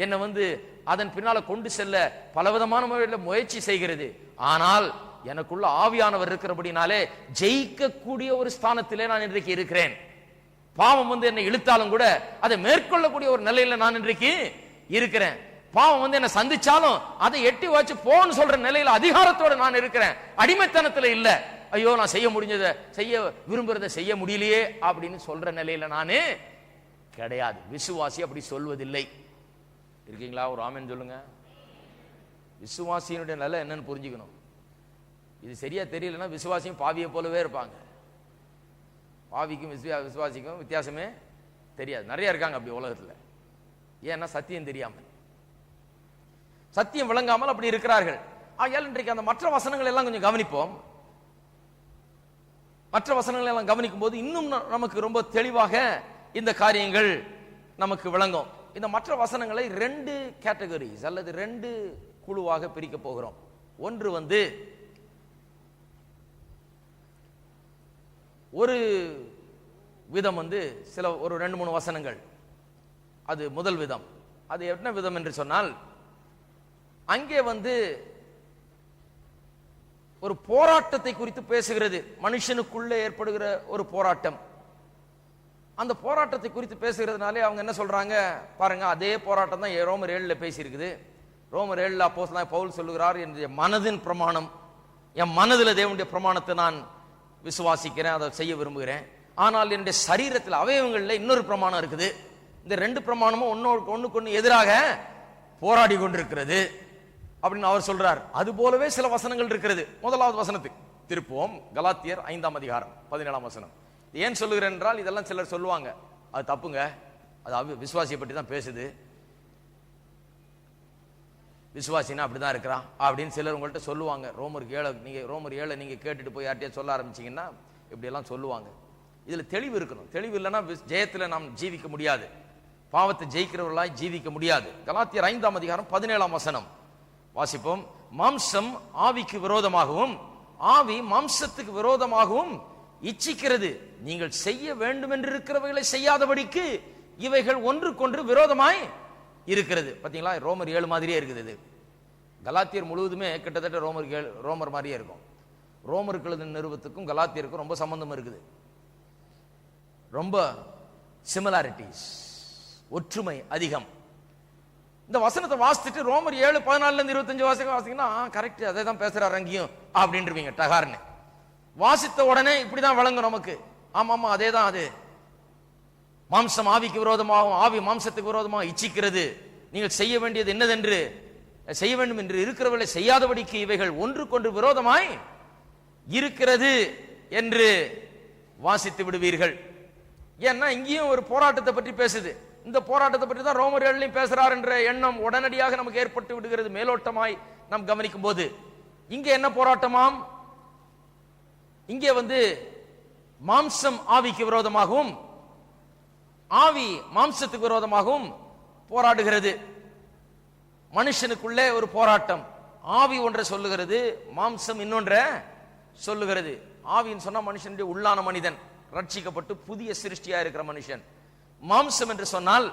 என்னை வந்து அதன் பின்னால கொண்டு செல்ல பலவிதமான முறையில் முயற்சி செய்கிறது. ஆனால் எனக்குள்ள ஆவியானவர் இருக்கிறபடினாலே ஜெயிக்கக்கூடிய ஒரு ஸ்தானத்திலே நான் இன்றைக்கு இருக்கிறேன். பாவம் வந்து என்னை இழுத்தாலும் கூட அதை மேற்கொள்ளக்கூடிய ஒரு நிலையில நான் இன்றைக்கு இருக்கிறேன். பாவம் வந்து என்ன சந்திச்சாலும் அதை எட்டி வச்சு போன்னு சொல்ற நிலையில அதிகாரத்தோடு நான் இருக்கிறேன். அடிமைத்தனத்துல இல்ல, ஐயோ நான் செய்ய முடிஞ்சதை செய்ய விரும்புறதை செய்ய முடியலையே அப்படின்னு சொல்ற நிலையில நானே கிடையாது. விசுவாசி அப்படி சொல்வதில்லை. இருக்கீங்களா? ஒரு ஆமென் சொல்லுங்க. விசுவாசியினுடைய நிலை என்னன்னு புரிஞ்சுக்கணும். இது சரியா தெரியலன்னா விசுவாசியும் பாவியை போலவே இருப்பாங்க. பாவிக்கும் விசுவாசிக்கும் வித்தியாசமே தெரியாது. நிறைய இருக்காங்க அப்படி உலகத்துல. ஏன்னா சத்தியம் தெரியாமல், சத்தியம் விளங்காமல் அப்படி இருக்கிறார்கள். ஆகையால் இன்றைக்கு அந்த மற்ற வசனங்கள் எல்லாம் கொஞ்சம் கவனிப்போம். மற்ற வசனங்கள் எல்லாம் கவனிக்கும் போது இன்னும் நமக்கு ரொம்ப தெளிவாக இந்த காரியங்கள் நமக்கு விளங்கும். இந்த மற்ற வசனங்களை 2 கேட்டகரிஸ் அல்லது 2 குழுவாக பிரிக்க போகிறோம். ஒன்று வந்து ஒரு விதம் வந்து சில ஒரு 2-3 வசனங்கள், அது முதல் விதம். அது என்ன விதம் என்று சொன்னால், அங்கே வந்து ஒரு போராட்டத்தை குறித்து பேசுகிறது. மனுஷனுக்குள்ளே ஏற்படுகிற ஒரு போராட்டம். அந்த போராட்டத்தை குறித்து பேசுகிறதுனாலே அவங்க என்ன சொல்றாங்க பாருங்க, அதே போராட்டம் தான் ரோமர் 7 பேசியிருக்குது. ரோமர் 7 அப்போஸ்தலனாகிய பவுல் சொல்லுகிறார், என்னுடைய மனதின் பிரமாணம், என் மனதில் தேவனுடைய பிரமாணத்தை நான் விசுவாசிக்கிறேன், அதை செய்ய விரும்புகிறேன். ஆனால் என்னுடைய சரீரத்தில் அவயவங்களில் இன்னொரு பிரமாணம் இருக்குது. இந்த 2 பிரமாணமும் ஒன்னுக்கு ஒன்று எதிராக போராடி கொண்டிருக்கிறது அப்படின்னு அவர் சொல்றார். அது போலவே சில வசனங்கள் இருக்கிறது. முதலாவது வசனத்துக்கு திருப்போம். கலாத்தியர் 5ஆம் அதிகாரம் 17ஆம் வசனம். ஏன் சொல்லுகிறேன் என்றால், இதெல்லாம் சிலர் சொல்லுவாங்க அது தப்புங்க, அது விசுவாசியை பற்றி தான் பேசுது, விசுவாசினா அப்படிதான் இருக்கிறான் அப்படின்னு சிலர் உங்கள்கிட்ட சொல்லுவாங்க. ரோமர் 7 நீங்க கேட்டுட்டு போய் யார்கிட்டயே சொல்ல ஆரம்பிச்சீங்கன்னா இப்படி எல்லாம் சொல்லுவாங்க. இதுல தெளிவு இருக்கணும். தெளிவு இல்லைன்னா ஜெயத்துல நாம் ஜீவிக்க முடியாது, பாவத்தை ஜெயிக்கிறவர்களாய் ஜீவிக்க முடியாது. கலாத்தியர் 5ஆம் அதிகாரம் 17ஆம் வசனம் வாசிப்போம். மாம்சம் ஆவிக்கு விரோதமாகவும் ஆவி மாம்சத்துக்கு விரோதமாகவும் இச்சிக்கிறது. நீங்கள் செய்ய வேண்டும் என்று இருக்கிறவைகளை செய்யாதபடிக்கு இவைகள் ஒன்றுக்கொன்று விரோதமாய் இருக்கிறது. பாத்தீங்களா? ரோமர் 7 மாதிரியே இருக்குது. இது கலாத்தியர் முழுவதுமே கிட்டத்தட்ட ரோமர் மாதிரியே இருக்கும். ரோமருக்கு எழுதின நிருபத்துக்கும் கலாத்தியருக்கும் ரொம்ப சம்பந்தம் இருக்குது. ரொம்ப சிமிலாரிட்டிஸ், ஒற்றுமை அதிகம். இந்த வசனத்தை வாசிச்சுட்டு ரோமர் 7:14-25 வாசிங்கன்னா கரெக்ட், அதே தான் பேசுறாரு அங்கேயும் அப்படின்றீங்க டகார்னு. வாசித்த உடனே இப்படிதான் விளங்கும் நமக்கு. ஆமாமா அதே தான். அது மாம்சம் ஆவிக்கு விரோதமாகவும் ஆவி மாம்சத்துக்கு விரோதமாக இச்சிக்கிறது. நீங்கள் செய்ய வேண்டியது என்னதென்று செய்ய வேண்டும் என்று இருக்கிறவர்களை செய்யாதபடிக்கு இவைகள் ஒன்றுக்கொன்று விரோதமாய் இருக்கிறது என்று வாசித்து விடுவீர்கள். ஏன்னா இங்கேயும் ஒரு போராட்டத்தை பற்றி பேசுது. இந்த போராட்டத்தை பற்றி தான் ரோமர் 7 பேசுறார் என்ற எண்ணம் உடனடியாக நமக்கு ஏற்பட்டு விடுகிறது மேலோட்டமாய் நாம் கவனிக்கும் போது. இங்கே என்ன போராட்டமாம்? இங்கே மாம்சம் ஆவிக்கு விரோதமாகவும் ஆவி மாம்சத்துக்கு விரோதமாகவும் போராடுகிறது. மனுஷனுக்குள்ளே ஒரு போராட்டம். ஆவி ஒன்றை சொல்லுகிறது, மாம்சம் இன்னொன்றை சொல்லுகிறது. ஆவின்னு சொன்னா மனுஷனுடைய உள்ளான மனிதன், ரட்சிக்கப்பட்டு புதிய சிருஷ்டியா இருக்கிற மனுஷன். மாம்சம் என்று சொன்னால்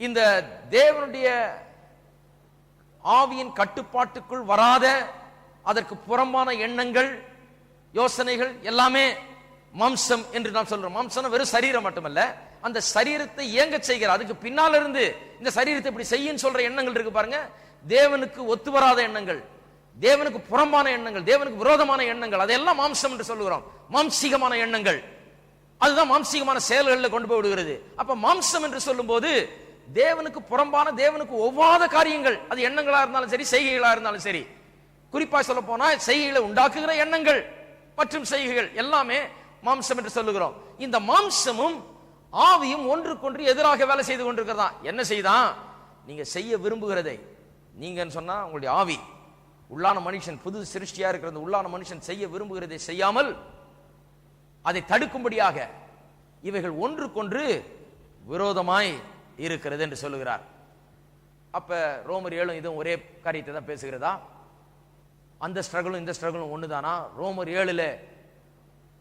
இந்த தேவனுடைய ஆவியின் கட்டுப்பாட்டுக்குள் வராத, அதற்கு புறம்பான எண்ணங்கள், யோசனைகள் எல்லாமே மாம்சம் என்று நாம் சொல்றோம். மாம்சம் வெறும் சரீரம் மட்டுமல்ல, அந்த சரீரத்தை இயங்க செய்கிற, அதுக்கு பின்னால இருந்து இந்த சரீரத்தை இப்படி செய்யும் சொல்ற எண்ணங்கள் இருக்கு பாருங்க. தேவனுக்கு ஒத்து வராத எண்ணங்கள், தேவனுக்கு புறம்பான எண்ணங்கள், தேவனுக்கு விரோதமான எண்ணங்கள், அதெல்லாம் மாம்சம் என்று சொல்லுகிறோம். மாம்சீகமான எண்ணங்கள், அதுதான் மாம்சீகமான செயல்களில் கொண்டு போய் விடுகிறது. அப்ப மாம்சம் என்று சொல்லும் போது தேவனுக்கு புறம்பான, தேவனுக்கு ஒவ்வாத காரியங்கள், அது எண்ணங்களா இருந்தாலும் சரி, செய்கைகளா இருந்தாலும் சரி. குறிப்பா சொல்ல போனா செய்கைகளை உண்டாக்குகிற எண்ணங்கள் மற்றும் செய்கைகள் எல்லாமே மாம்சம் என்று சொல்லுகிறோம். இந்த மாம்சமும் ஆவியும் ஒன்றுக்கொன்று எதிராக வேலை செய்து கொண்டிருக்கிறதா. என்ன செய்தான்? நீங்க செய்ய விரும்புகிறதை, நீங்க சொன்னா உங்களுடைய ஆவி, உள்ளான மனுஷன், புது சிருஷ்டியா இருக்கிற உள்ளான மனுஷன் செய்ய விரும்புகிறதை செய்யாமல் அதை தடுக்கும்படியாக இவைகள் ஒன்றுக்கொன்று விரோதமாய் இருக்கிறது என்று சொல்லுகிறார். அப்ப ரோமர் 7 இதுவும் ஒரே காரியத்தை தான் பேசுகிறதா? அந்த ஸ்ட்ரகிளும் இந்த ஸ்ட்ரகிளும் ஒண்ணுதானா? ரோமர் 7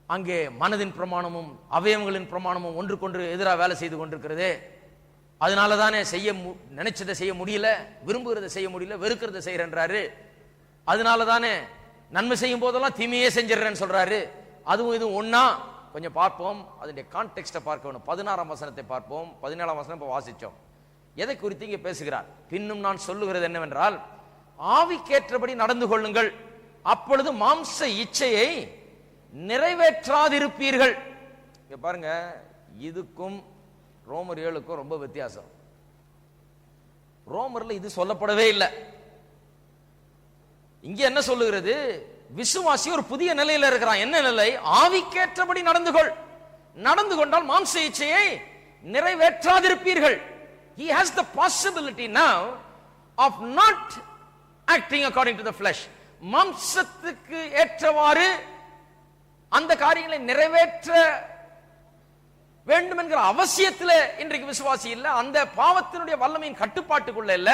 அங்கே மனதின் பிரமாணமும் அவயவங்களின் பிரமாணமும் ஒன்றுக்கொன்று எதிராக வேலை செய்து கொண்டிருக்கிறதே. அதனால தானே செய்ய நினைச்சதை செய்ய முடியல, விரும்புகிறத செய்ய முடியல, வெறுக்கிறத செய்யறன்றாரு. அதனால தானே நன்மை செய்யும் போதெல்லாம் தீமையே செஞ்சிடறேன்னு சொல்றாரு. அதுவும் இதுவும் ஒன்னா? கொஞ்சம் பார்ப்போம், அதனுடைய கான்டெக்ஸ்ட பார்க்க வேணும். 16ஆம் வசனத்தை பார்ப்போம். 17ஆம் வசனம் இப்ப வாசிச்சோம். எதை குறித்து இங்கே பேசுகிறார்? பின்னும் நான் சொல்லுகிறது என்னவென்றால், ஆவிக்கேற்றபடி நடந்து கொள்ளுங்கள், அப்பொழுது மாம்ச இச்சையை நிறைவேற்றாதிருப்பீர்கள். இங்க பாருங்க, இதுக்கும் ரோமர் 7க்கும் ரொம்ப வித்தியாசம். ரோமர்ல இது சொல்லப்படவே இல்லை. இங்க என்ன சொல்லுகிறது? விசுவாசி ஒரு புதிய நிலையில இருக்கிறான். என்ன நிலை? ஆவிக்கேற்றபடி நடந்து கொள். நடந்து கொண்டால் மாம்ச இச்சையை நிறைவேற்றாதிருப்பீர்கள். He has the possibility now of not acting according to the flesh. மாம்சத்துக்கு ஏற்றவாறு அந்த காரியங்களை நிறைவேற்ற வேண்டும் என்கிற அவசியத்தில் இன்றைக்கு விசுவாசி இல்ல. அந்த பாவத்தினுடைய வல்லமையின் கட்டுப்பாட்டுக்குள்ள இல்ல.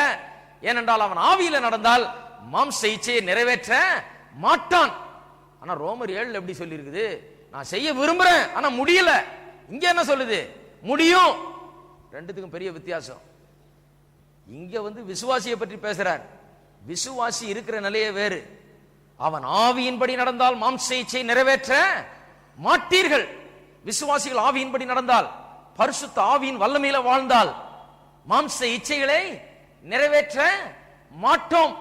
ஏனென்றால் அவன் ஆவியில நடந்தால் மாம்ச இச்சையை நிறைவேற்ற மாட்டான். ஆனா ரோமர் 7 எப்படி சொல்லி இருக்குது? நான் செய்ய விரும்புறேன், ஆனா முடியல. இங்க என்ன சொல்லுது? முடியும். ரெண்டுத்துக்கும் பெரிய வித்தியாசம். இங்க விசுவாசியை பற்றி பேசுறார். விசுவாசி இருக்கிற நிலையே வேறு. அவன் ஆவியின்படி நடந்தால் மாம்ச இச்சையை நிறைவேற்ற மாட்டீர்கள். விசுவாசிகள் ஆவியின்படி நடந்தால், பரிசுத்த ஆவியின் வல்லமையில வாழ்ந்தால் மாம்ச இச்சைகளை நிறைவேற்ற மாட்டோம்.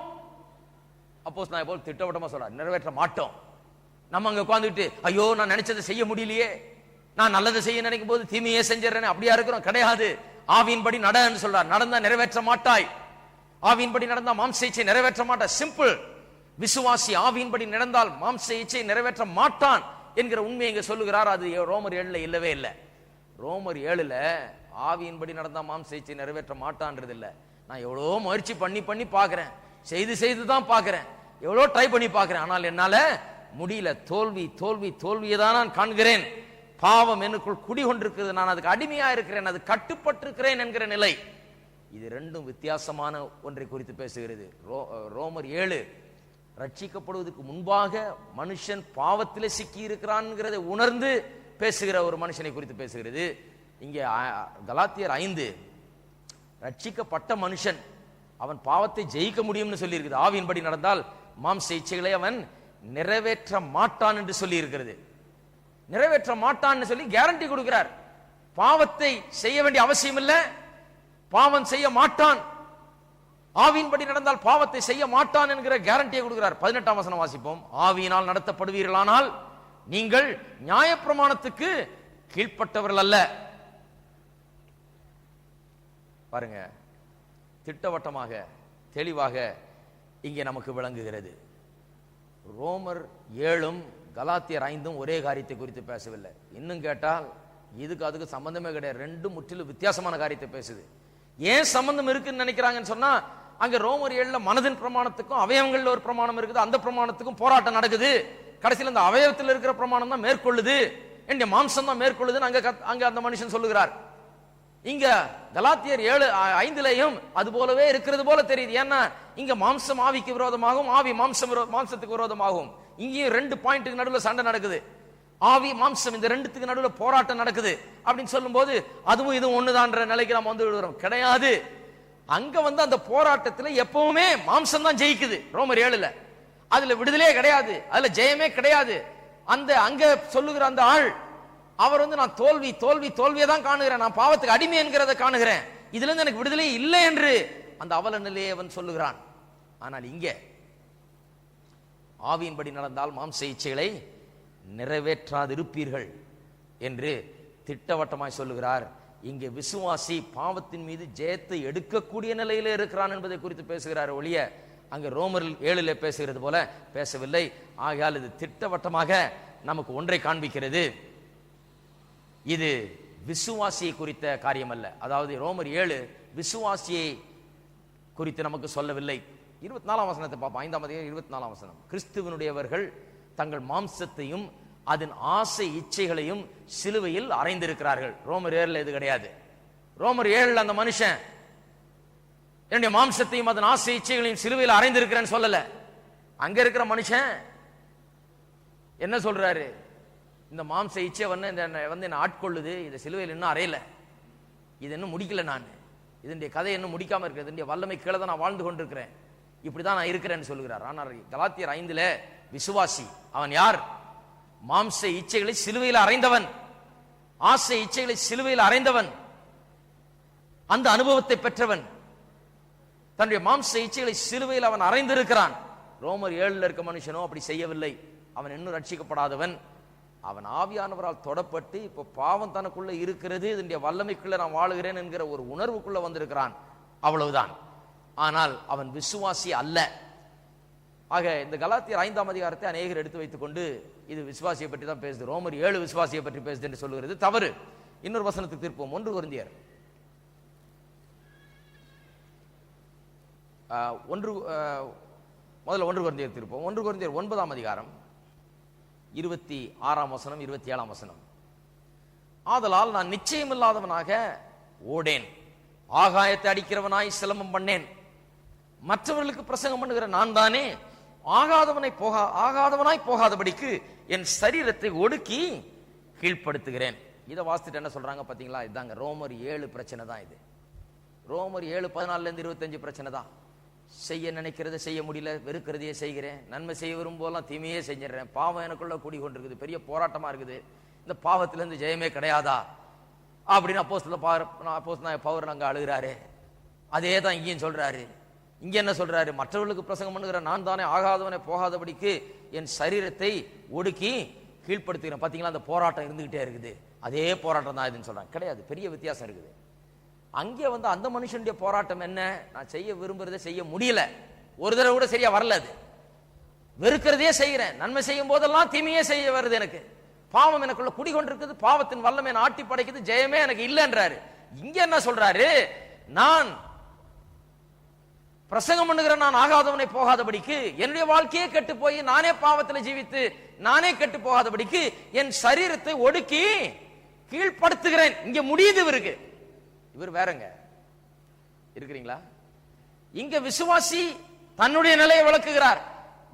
அப்போஸ்தலனாகிய பவுல் திட்டவட்டமா சொல்றார், நிறைவேற்ற மாட்டோம். நம்ம அங்க உட்கார்ந்துட்டு ஐயோ நான் நினைச்சதை செய்ய முடியலையே, நான் நல்லதை செய்ய நினைக்கும் போது தீமையே செஞ்சிடறேன், அப்படியா இருக்கிறோம்? கிடையாது. ஆவியின்படி நடன்னு சொல்றார். நடந்தா நிறைவேற்ற மாட்டாய். ஆவியின்படி நடந்தா மாம்ச இச்சை நிறைவேற்ற மாட்டாய். சிம்பிள். விசுவாசி ஆவியின்படி நடந்தால் மாம்ச இச்சை நிறைவேற்ற மாட்டான் என்கிற உண்மை இங்க சொல்லுகிறார். அது ரோமர் 7 இல்லவே இல்லை. ரோமர் 7 ஆவியின்படி நடந்தா மாம்ச இச்சை நிறைவேற்ற மாட்டான்றது இல்ல. நான் எவ்வளோ முயற்சி பண்ணி பார்க்கிறேன், செய்து தான் பார்க்கிறேன், எவ்வளோ ட்ரை பண்ணி பார்க்கிறேன், ஆனால் என்னால முடியல. தோல்வியை தான் நான் காண்கிறேன். பாவம் எனக்குள் குடிகொண்டிருக்கிறது, நான் அதுக்கு அடிமையா இருக்கிறேன், அது கட்டுப்பட்டிருக்கிறேன் என்கிற நிலை. இது ரெண்டும் வித்தியாசமான ஒன்றை குறித்து பேசுகிறது. ரோமர் 7 ரட்சிக்கப்படுவதற்கு முன்பாக மனுஷன் பாவத்திலே சிக்கி இருக்கிறான்ங்கிறதை உணர்ந்து பேசுகிற ஒரு மனுஷனை குறித்து பேசுகிறது. இங்கே கலாத்தியர் 5 ரட்சிக்கப்பட்ட மனுஷன் அவன் பாவத்தை ஜெயிக்க முடியும்னு சொல்லி இருக்குது. ஆவியின்படி நடந்தால் மாம்ச இச்சைகளை அவன் நிறைவேற்ற மாட்டான் என்று சொல்லி இருக்கிறது. நிறைவேற்ற மாட்டான்னு சொல்லி கேரண்டி கொடுக்கிறார். பாவத்தை செய்ய வேண்டிய அவசியம் இல்லை, பாவம் செய்ய மாட்டான். ஆவியின்படி நடந்தால் பாவத்தை செய்ய மாட்டான் என்கிற கேரண்டியை கொடுக்கிறார். 18ஆம் வசனம் வாசிப்போம். ஆவியினால் நடத்தப்படுவீர்களானால் நீங்கள் நியாயப்பிரமாணத்துக்கு கீழ்ப்பட்டவர்கள் அல்ல. பாருங்க, திட்டவட்டமாக தெளிவாக இங்கே நமக்கு விளங்குகிறது. ரோமர் 7 கலாத்தியர் 5 ஒரே காரியத்தை குறித்து பேசவில்லை. இன்னும் கேட்டால் இதுக்கு அதுக்கு சம்பந்தமே கிடையாது. ரெண்டும் முற்றிலும் வித்தியாசமான காரியத்தை பேசுது. ஏன் சம்பந்தம் இருக்குன்னு நினைக்கிறாங்கன்னு சொன்னா, அங்க ரோமர் 7 மனதின் பிரமாணத்துக்கும் அவயவங்கள்ல ஒரு பிரமாணம் இருக்குது, அந்த பிரமாணத்துக்கும் போராட்டம் நடக்குது. கடைசியில் அந்த அவயவத்தில் இருக்கிற பிரமாணம் தான் மேற்கொள்ளுது, என்னுடைய மாம்சம் தான் மேற்கொள்ளுதுன்னு அங்க அந்த மனுஷன் சொல்லுகிறார். இங்க கலாத்தியர் 7:5 அது போலவே இருக்கிறது போல தெரியுது. ஏன்னா இங்க மாம்சம் ஆவிக்கு விரோதமாகவும், ஆவி மாம்சத்துக்கு விரோதமாகவும். இங்கேயும் 2 பாயிண்ட்டுக்கு நடுவில் சண்டை நடக்குது. ஆவி மாம்சம் இந்த 2த்துக்கு நடுவில் போராட்டம் நடக்குது அப்படின்னு சொல்லும் போது அதுவும் இதுவும் ஒண்ணுதான்ற நிலைக்கு நம்ம வந்து விடுறோம். கிடையாது. அங்க அந்த போராட்டத்தில் எப்பவுமே மாம்சம் தான் ஜெயிக்குது. ரோமர் 7 அதுல விடுதலையே கிடையாது, அதுல ஜெயமே கிடையாது. அங்க சொல்லுகிற அந்த ஆள் அவர் நான் தோல்வியை தான் காணுகிறேன், நான் பாவத்துக்கு அடிமை என்கிறத காணுகிறேன், இதுல இருந்து எனக்கு விடுதலை இல்லை என்று அந்த அவல நிலையை அவன் சொல்லுகிறான். ஆனால் இங்க ஆவியின்படி நடந்தால் மாம்ச இச்சைகளை நிறைவேற்றாதிருப்பீர்கள் என்று திட்டவட்டமாய் சொல்லுகிறார். இங்கே விசுவாசி பாவத்தின் மீது ஜெயத்தை எடுக்கக்கூடிய நிலையில இருக்கிறான் என்பதை குறித்து பேசுகிறார் ஒழிய அங்க ரோமர் 7 பேசுகிறது போல பேசவில்லை. ஆகையால் இது திட்டவட்டமாக நமக்கு ஒன்றை காண்பிக்கிறது, இது விசுவாசியை குறித்த காரியம் அல்ல. அதாவது ரோமர் 7 விசுவாசியை குறித்து நமக்கு சொல்லவில்லை. 24ஆம் வசனத்தை பார்ப்போம். 5ஆம் அதிகாரம் 24ஆம் வசனம். கிறிஸ்துவனுடையவர்கள் தங்கள் மாம்சத்தையும் அதன் ஆசை இச்சைகளையும் சிலுவையில் அறைந்திருக்கிறார்கள். ரோமர் 7 இது கிடையாது. ரோமர் 7 அந்த மனுஷன் என்னுடைய மாம்சத்தையும் அதன் ஆசை இச்சைகளையும் சிலுவையில் அறைந்திருக்கிறேன்னு சொல்லல. அங்க இருக்கிற மனுஷன் என்ன சொல்றாரு? இந்த மாம்ச இச்சை என்ன ஆட்கொள்ளுது, இதை சிலுவையில் இன்னும் அறையல, இது இன்னும் முடிக்கல, நான் இதனுடைய கதை இன்னும் முடிக்காம இருக்கிறது, இதனுடைய வல்லமை கீழே தான் நான் வாழ்ந்து கொண்டிருக்கிறேன், இப்படிதான் நான் இருக்கிறேன்னு சொல்லுகிறார். ஆனால் கலாத்தியர் 5 விசுவாசி அவன் யார்? மாம்ச இச்சைகளை சிலுவையில் அறைந்தவன், ஆசை இச்சைகளை சிலுவையில் அறைந்தவன், அந்த அனுபவத்தை பெற்றவன், தன்னுடைய மாம்ச இச்சைகளை சிலுவையில் அவன் அறைந்திருக்கிறான். ரோமர் 7 இருக்க மனுஷனோ அப்படி செய்யவில்லை. அவன் இன்னும் ரட்சிக்கப்படாதவன். அவன் ஆவியானவரால் தொடப்பட்டு இப்ப பாவம் தனக்குள்ள இருக்கிறது, இதனுடைய வல்லமைக்குள்ள நான் வாழுகிறேன் என்கிற ஒரு உணர்வுக்குள்ள வந்திருக்கிறான், அவ்வளவுதான். ஆனால் அவன் விசுவாசி அல்ல. ஆக இந்த கலாத்தியர் 5ஆம் அதிகாரத்தை அநேகர் எடுத்து வைத்துக் கொண்டு இது விசுவாசியை பற்றி தான் பேசுது, ரோமர் 7 விசுவாசியை பற்றி பேசுது என்று சொல்லுகிறது தவறு. இன்னொரு வசனத்துக்கு திருப்போம். 1 கொரிந்தியர் முதல்ல 1 கொரிந்தியர் திருப்போம். 1 கொரிந்தியர் 9ஆம் அதிகாரம் 26ஆம் வசனம் 27ஆம் வசனம். ஆதலால் நான் நிச்சயமில்லாதவனாக ஓடேன், ஆகாயத்தை அடிக்கிறவனாய் சிலம்பம் பண்ணேன், மற்றவர்களுக்கு பிரசங்கம் பண்ணுகிற நான் தானே ஆகாதவனாய் போகாதபடிக்கு என் சரீரத்தை ஒடுக்கி கீழ்ப்படுத்துகிறேன். இதை வாசித்துட்டு என்ன சொல்றாங்க பாத்தீங்களா? இதாங்க ரோமர் 7 பிரச்சனை தான் இது. ரோமர் 7:14 25 பிரச்சனை தான். செய்ய நினைக்கிறத செய்ய முடியல, வெறுக்கிறதையே செய்கிறேன், நன்மை செய்ய விரும்போதெல்லாம் தீமையே செஞ்சிடறேன், பாவம் எனக்குள்ள கூடி கொண்டிருக்குது, பெரிய போராட்டமா இருக்குது, இந்த பாவத்திலிருந்து ஜெயமே கிடையாதா அப்படின்னு அப்போஸ்தலன் பவுல் அங்க அழுகிறாரு. அதே தான் இங்கேயும் சொல்றாரு. இங்க என்ன சொல்றாரு? மற்றவர்களுக்கு பிரசங்கம் பண்ணுகிற நான் தானே ஆகாதவனை போகாதபடிக்கு என் சரீரத்தை ஒடுக்கி கீழ்ப்படுத்துகிறேன். பாத்தீங்களா, அந்த போராட்டம் இருந்துகிட்டே இருக்குது. அதே போராட்டம் தான் இதுன்னு சொல்றாங்க. கிடையாது, பெரிய வித்தியாசம் இருக்குது. அங்கே அந்த மனுஷனுடைய போராட்டம் என்ன? நான் செய்ய விரும்புறதை செய்ய முடியல, ஒரு தடவை கூட சரியா வரல, அது வெறுக்கிறதே செய்கிறேன், நன்மை செய்யும் போதெல்லாம் தீமையே செய்ய வருது, எனக்கு பாவம் எனக்குள்ள குடிகொண்டிருக்குது, பாவத்தின் வல்லமை ஆட்டி படைக்குது, ஜெயமே எனக்கு இல்லைன்றாரு. இங்க என்ன சொல்றாரு? நான் பிரசங்கம் பண்ணுகிற நான் ஆகாதவனை போகாதபடிக்கு, என்னுடைய வாழ்க்கையே கெட்டு போய் நானே பாவத்தில் ஜீவித்து நானே கெட்டு போகாதபடிக்கு என் சரீரத்தை ஒடுக்கி கீழ்ப்படுத்துகிறேன். இங்க முடியுது இவருக்கு. இவர் வேறங்க இருக்கிறீங்களா? இங்க விசுவாசி தன்னுடைய நிலையை விளக்குகிறார்.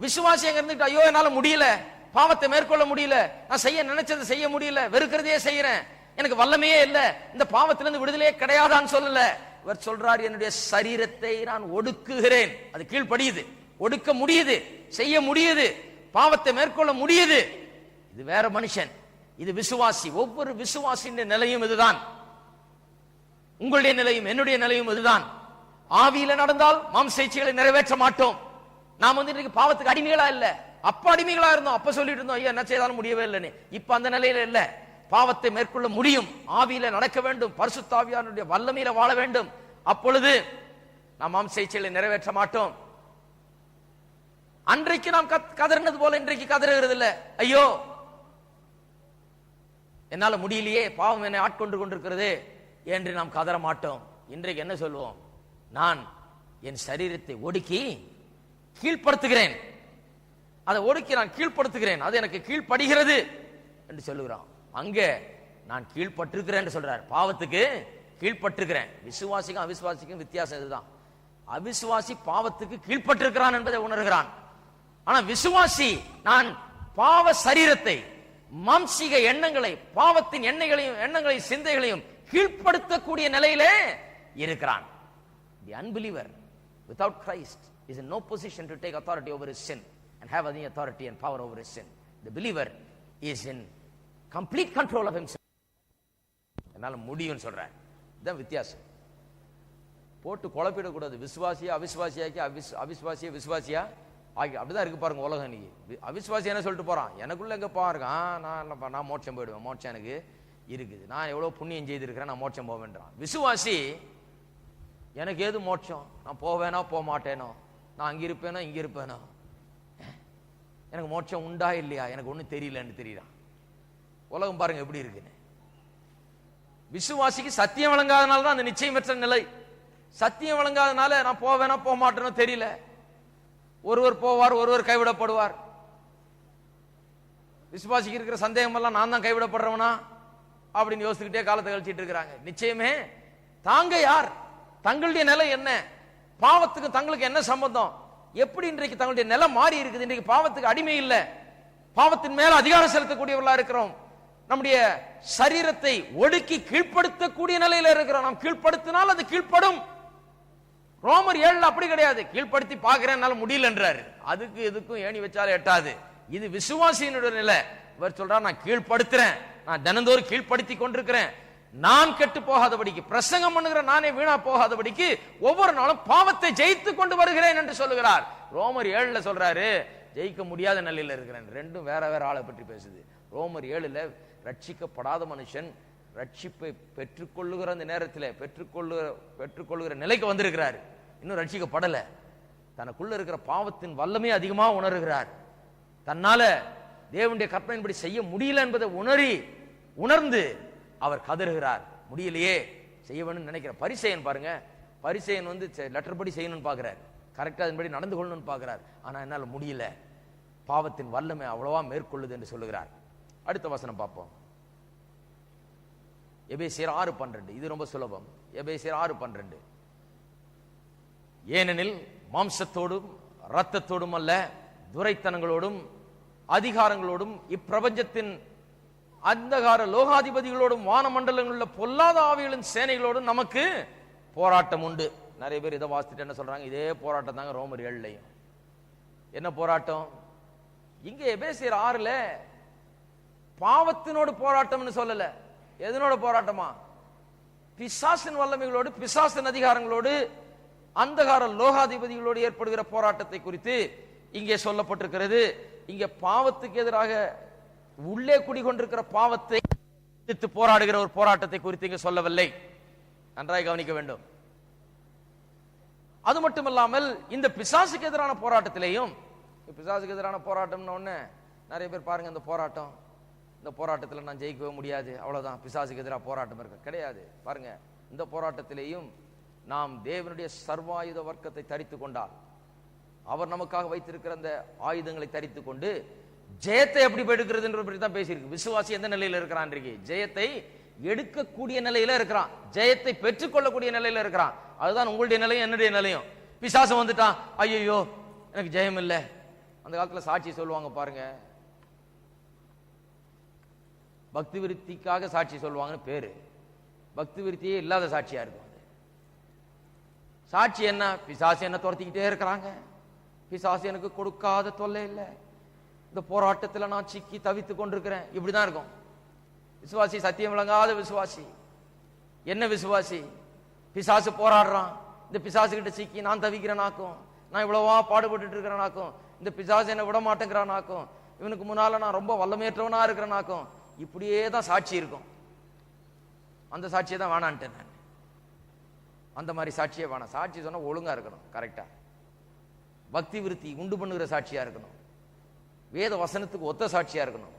விசுவாசி எங்க இருந்துட்டு ஐயோ என்னால முடியல, பாவத்தை மேற்கொள்ள முடியல, நான் செய்ய நினைச்சதை செய்ய முடியல, வெறுக்கிறதையே செய்யறேன், எனக்கு வல்லமையே இல்லை, இந்த பாவத்திலிருந்து விடுதலையே கிடையாதான்னு சொல்லல. இவர் சொல்றார், என்னுடைய சரீரத்தை நான் ஒடுக்குகிறேன். அது கீழ்ப்படியுது, ஒடுக்க முடியுது, செய்ய முடியுது, பாவத்தை மேற்கொள்ள முடியுது. இது வேற மனுஷன், இது விசுவாசி. ஒவ்வொரு விசுவாசியின் நிலையும் இதுதான். உங்களுடைய நிலையும் என்னுடைய நிலையும் இதுதான். ஆவியில நடந்தால் மாம்ச இச்சைகளை நிறைவேற்ற மாட்டோம். நாம் இன்றைக்கு பாவத்துக்கு அடிமைகளா இல்ல, அப்ப அடிமைகளா இருந்தோம். அப்ப சொல்லிட்டு இருந்தோம் ஐயா என்ன செய்தாலும் முடியவே இல்லைன்னு. இப்ப அந்த நிலையில இல்ல, பாவத்தை மேற்கொள்ள முடியும், ஆவியில நடக்க வேண்டும், பரிசுத்த ஆவியானுடைய வல்லமையில வாழ வேண்டும். அப்பொழுது நாம் மாம்ச இச்சைகளை நிறைவேற்ற மாட்டோம். அன்றைக்கு நாம் கதறினது போல இன்றைக்கு கதறுகிறது இல்ல. ஐயோ என்னால முடியலையே, பாவம் என்னை ஆட்கொண்டு கொண்டிருக்கிறது என்று நாம் கதற மாட்டோம். இன்றைக்கு என்ன சொல்லுவோம்? நான் என் சரீரத்தை ஒடுக்கி கீழ்ப்படுத்துகிறேன், அதை ஒடுக்கி நான் கீழ்ப்படுத்துகிறேன், அது எனக்கு கீழ்ப்படுகிறது என்று சொல்லுகிறான். அங்கே நான் கீழ்பட்டிருக்கிறேன் என்று சொல்றார். பாவத்துக்கு கீழ்பட்டிருக்கிறேன். விசுவாசிக்கும் அவிசுவாசிக்கும் வித்தியாசம் இதுதான். அவிசுவாசி பாவத்துக்கு கீழ்பட்டிருக்கிறான் என்பதை உணர்கிறான். ஆனா விசுவாசி நான் பாவ சரீரத்தை, மாம்சீக எண்ணங்களை, பாவத்தின் எண்ணங்களையும் சிந்தைகளையும் கீழ்ப்படுத்தக்கூடிய நிலையிலே இருக்கிறான். The unbeliever without Christ is in no position to take authority over his sin and have any authority and power over his sin. The believer is in complete control of himself. என்னால முடியும்னு சொல்றார். இதுதான் வித்தியாசம். போட்டு குழப்பிடக்கூடாது. விசுவாசியா அவிசுவாசியாக்கி அவிசுவாசியா விசுவாசியா ஆகி அப்படிதான் இருக்கு பாருங்க உலகம். இன்னைக்கு அவிசுவாசி என்ன சொல்லிட்டு போறான்? எனக்குள்ள எங்க பாருங்க, நான் மோட்சம் போயிடுவேன், மோட்சம் எனக்கு இருக்குது, நான் எவ்வளவு புண்ணியம் செய்திருக்கிறேன், நான் மோட்சம் போவேன்றான். விசுவாசி எனக்கு ஏது மோட்சம், நான் போவேனோ போக மாட்டேனோ, நான் அங்க இருப்பேனோ இங்க இருப்பேனோ, எனக்கு மோட்சம் உண்டா இல்லையா எனக்கு ஒன்றும் தெரியலன்னு தெரியறான். உலகம் பாருங்க எப்படி இருக்குன்னு. விசுவாசிக்கு சத்தியம் வழங்காதனால தான் அந்த நிச்சயமற்ற நிலை. சத்தியம் வழங்காதனால நான் போவேனா போக மாட்டேனோ தெரியல. ஒருவர் போவார், ஒருவர் கைவிடப்படுவார். விசுவாசிக்கு இருக்கிற சந்தேகம் எல்லாம் நான் தான் கைவிடப்படுறவனா அப்படின்னு யோசிச்சுக்கிட்டே காலத்தை கழிச்சிட்டு இருக்கிறாங்க. நிச்சயமே தாங்க யார், தங்களுடைய நிலை என்ன, பாவத்துக்கு தங்களுக்கு என்ன சம்பந்தம், எப்படி இன்றைக்கு தங்களுடைய நிலை மாறி இருக்குது. இன்றைக்கு பாவத்துக்கு அடிமை இல்லை, பாவத்தின் மேல அதிகாரம் செலுத்தக்கூடியவர்களா இருக்கிறோம். நம்முடைய சரீரத்தை ஒடுக்கி கீழ்ப்படுத்தக்கூடிய நிலையில இருக்கிறோம். நாம் கீழ்ப்படுத்தினால் அது கீழ்ப்படும். ரோமர் 7 அப்படி கிடையாது. கீழ்ப்படுத்தி பார்க்கிறேன் முடியல என்றாரு. அதுக்கு இதுக்கும் ஏணி வச்சாலே எட்டாது. இது விசுவாசியினுடைய நிலை. இவர் சொல்றார், நான் கீழ்ப்படுத்துறேன், நான் தினந்தோறும் கீழ்ப்படுத்தி கொண்டிருக்கிறேன், நான் கெட்டு போகாதபடிக்கு, பிரசங்கம் பண்ணுகிற நானே வீணா போகாதபடிக்கு ஒவ்வொரு நாளும் பாவத்தை ஜெயித்து கொண்டு வருகிறேன் என்று சொல்லுகிறார். ரோமர் 7 சொல்றாரு ஜெயிக்க முடியாத நிலையில இருக்கிறேன். ரெண்டும் வேற வேற ஆளை பற்றி பேசுது. ரோமர் 7 ரட்சிக்கப்படாத மனுஷன் ரட்சிப்பை பெற்றுக்கொள்ளுகிற அந்த நேரத்தில் பெற்றுக்கொள்ளுகிற நிலைக்கு வந்திருக்கிறார். இன்னும் ரட்சிக்கப்படல. தனக்குள்ள இருக்கிற பாவத்தின் வல்லமே அதிகமாக உணர்கிறார். தன்னால தேவனுடைய கற்பனையின்படி செய்ய முடியல என்பதை உணர்ந்து அவர் கதறுகிறார். முடியலையே, செய்ய வேணும்னு நினைக்கிற பரிசேயன் பாருங்க. பரிசேயன் லெட்டர் படி செய்யணும்னு பார்க்கிறார், கரெக்டா அதன்படி நடந்து கொள்ளணும்னு பார்க்கிறார். ஆனா என்னால முடியல, பாவத்தின் வல்லமை அவ்வளவா மேற்கொள்ளுது என்று சொல்லுகிறார். அடுத்த வசனம் பார்ப்போம். எபேசியர் 6:12. இது ரொம்ப சுலபம். எபேசியர் 6:12. ஏனெனில் மாம்சத்தோடும் இரத்தத்தோடும் அல்ல, துரைத்தனங்களோடும் அதிகாரங்களோடும் இப்பிரபஞ்சத்தின் அந்தகார லோகாதிபதிகளோடும் வானமண்டலங்களில் உள்ள பொல்லாத ஆவிகளின் சேனைகளோடும் நமக்கு போராட்டம் உண்டு. நிறைய பேர் இதை வாசித்துட்டு என்ன சொல்றாங்க? இதே போராட்டம் தாங்க ரோமர் 7. என்ன போராட்டம்? இங்க எபேசியர் 6 பாவத்தினோடு போராட்டம்னு சொல்லல. எதனோட போராட்டமா? பிசாசின் வல்லமைகளோடு, பிசாசின் அதிகாரங்களோடு, அந்தகார லோகாதிபதிகளோடு ஏற்படுகிற போராட்டத்தை குறித்து இங்கே சொல்லப்பட்டிருக்கிறது. இங்கே பாவத்துக்கு எதிராக உள்ளே குடிகொண்டிருக்கிற பாவத்தை எதிர்த்து போராடுகிற ஒரு போராட்டத்தை குறித்து இங்கே சொல்லவில்லை. நன்றாக கவனிக்க வேண்டும். அது மட்டுமல்லாமல் இந்த பிசாசுக்கு எதிரான போராட்டத்திலேயும், பிசாசுக்கு எதிரான போராட்டம்னு ஒண்ணு நிறைய பேர் பாருங்க, இந்த போராட்டத்தில் நான் ஜெயிக்கவே முடியாது, அவ்வளவுதான், பிசாசுக்கு எதிராக போராட்டம் இருக்க கிடையாது. பாருங்க, இந்த போராட்டத்திலேயும் நாம் தேவனுடைய சர்வாயுத வர்க்கத்தை தரித்து கொண்டால், அவர் நமக்காக வைத்திருக்கிற அந்த ஆயுதங்களை தரித்து கொண்டு ஜெயத்தை எப்படி எடுக்கிறது என்று தான் பேசியிருக்கு. விசுவாசி எந்த நிலையில இருக்கிறான்? ஜெயத்தை எடுக்கக்கூடிய நிலையில இருக்கிறான், ஜெயத்தை பெற்றுக்கொள்ளக்கூடிய நிலையில இருக்கிறான். அதுதான் உங்களுடைய நிலையும் என்னுடைய நிலையும். பிசாசம் வந்துட்டான், ஐயோ எனக்கு ஜெயம் இல்லை. அந்த காலத்துல சாட்சி சொல்லுவாங்க பாருங்க, பக்தி விருத்திக்காக சாட்சி சொல்லுவாங்கன்னு பேரு. பக்தி விருத்தியே இல்லாத சாட்சியா இருக்கும். சாட்சி என்ன? பிசாசு என்ன துரத்திக்கிட்டே இருக்கிறாங்க, பிசாசு எனக்கு கொடுக்காத தொல்லை இல்லை, இந்த போராட்டத்தில் நான் சிக்கி தவித்து கொண்டிருக்கிறேன், இப்படிதான் இருக்கும். விசுவாசி சத்தியம் விளங்காத விசுவாசி. என்ன விசுவாசி? பிசாசு போராடுறான், இந்த பிசாசு கிட்ட சிக்கி நான் தவிக்கிறேனாக்கும், நான் இவ்வளவா பாடுபட்டு இருக்கிறேனாக்கும், இந்த பிசாசு என்ன விட மாட்டேங்கிறானாக்கும், இவனுக்கு முன்னால நான் ரொம்ப வல்லமையற்றவனா இருக்கிறேனாக்கும், இப்படியே தான் சாட்சி இருக்கும். அந்த சாட்சியை தான் வேணான்ட்டேன் நான். அந்த மாதிரி சாட்சியே வேணாம். சாட்சி சொன்னா ஒழுங்கா இருக்கணும், கரெக்டா பக்தி விருத்தி உண்டு பண்ணுகிற சாட்சியா இருக்கணும், வேத வசனத்துக்கு ஒத்த சாட்சியா இருக்கணும்,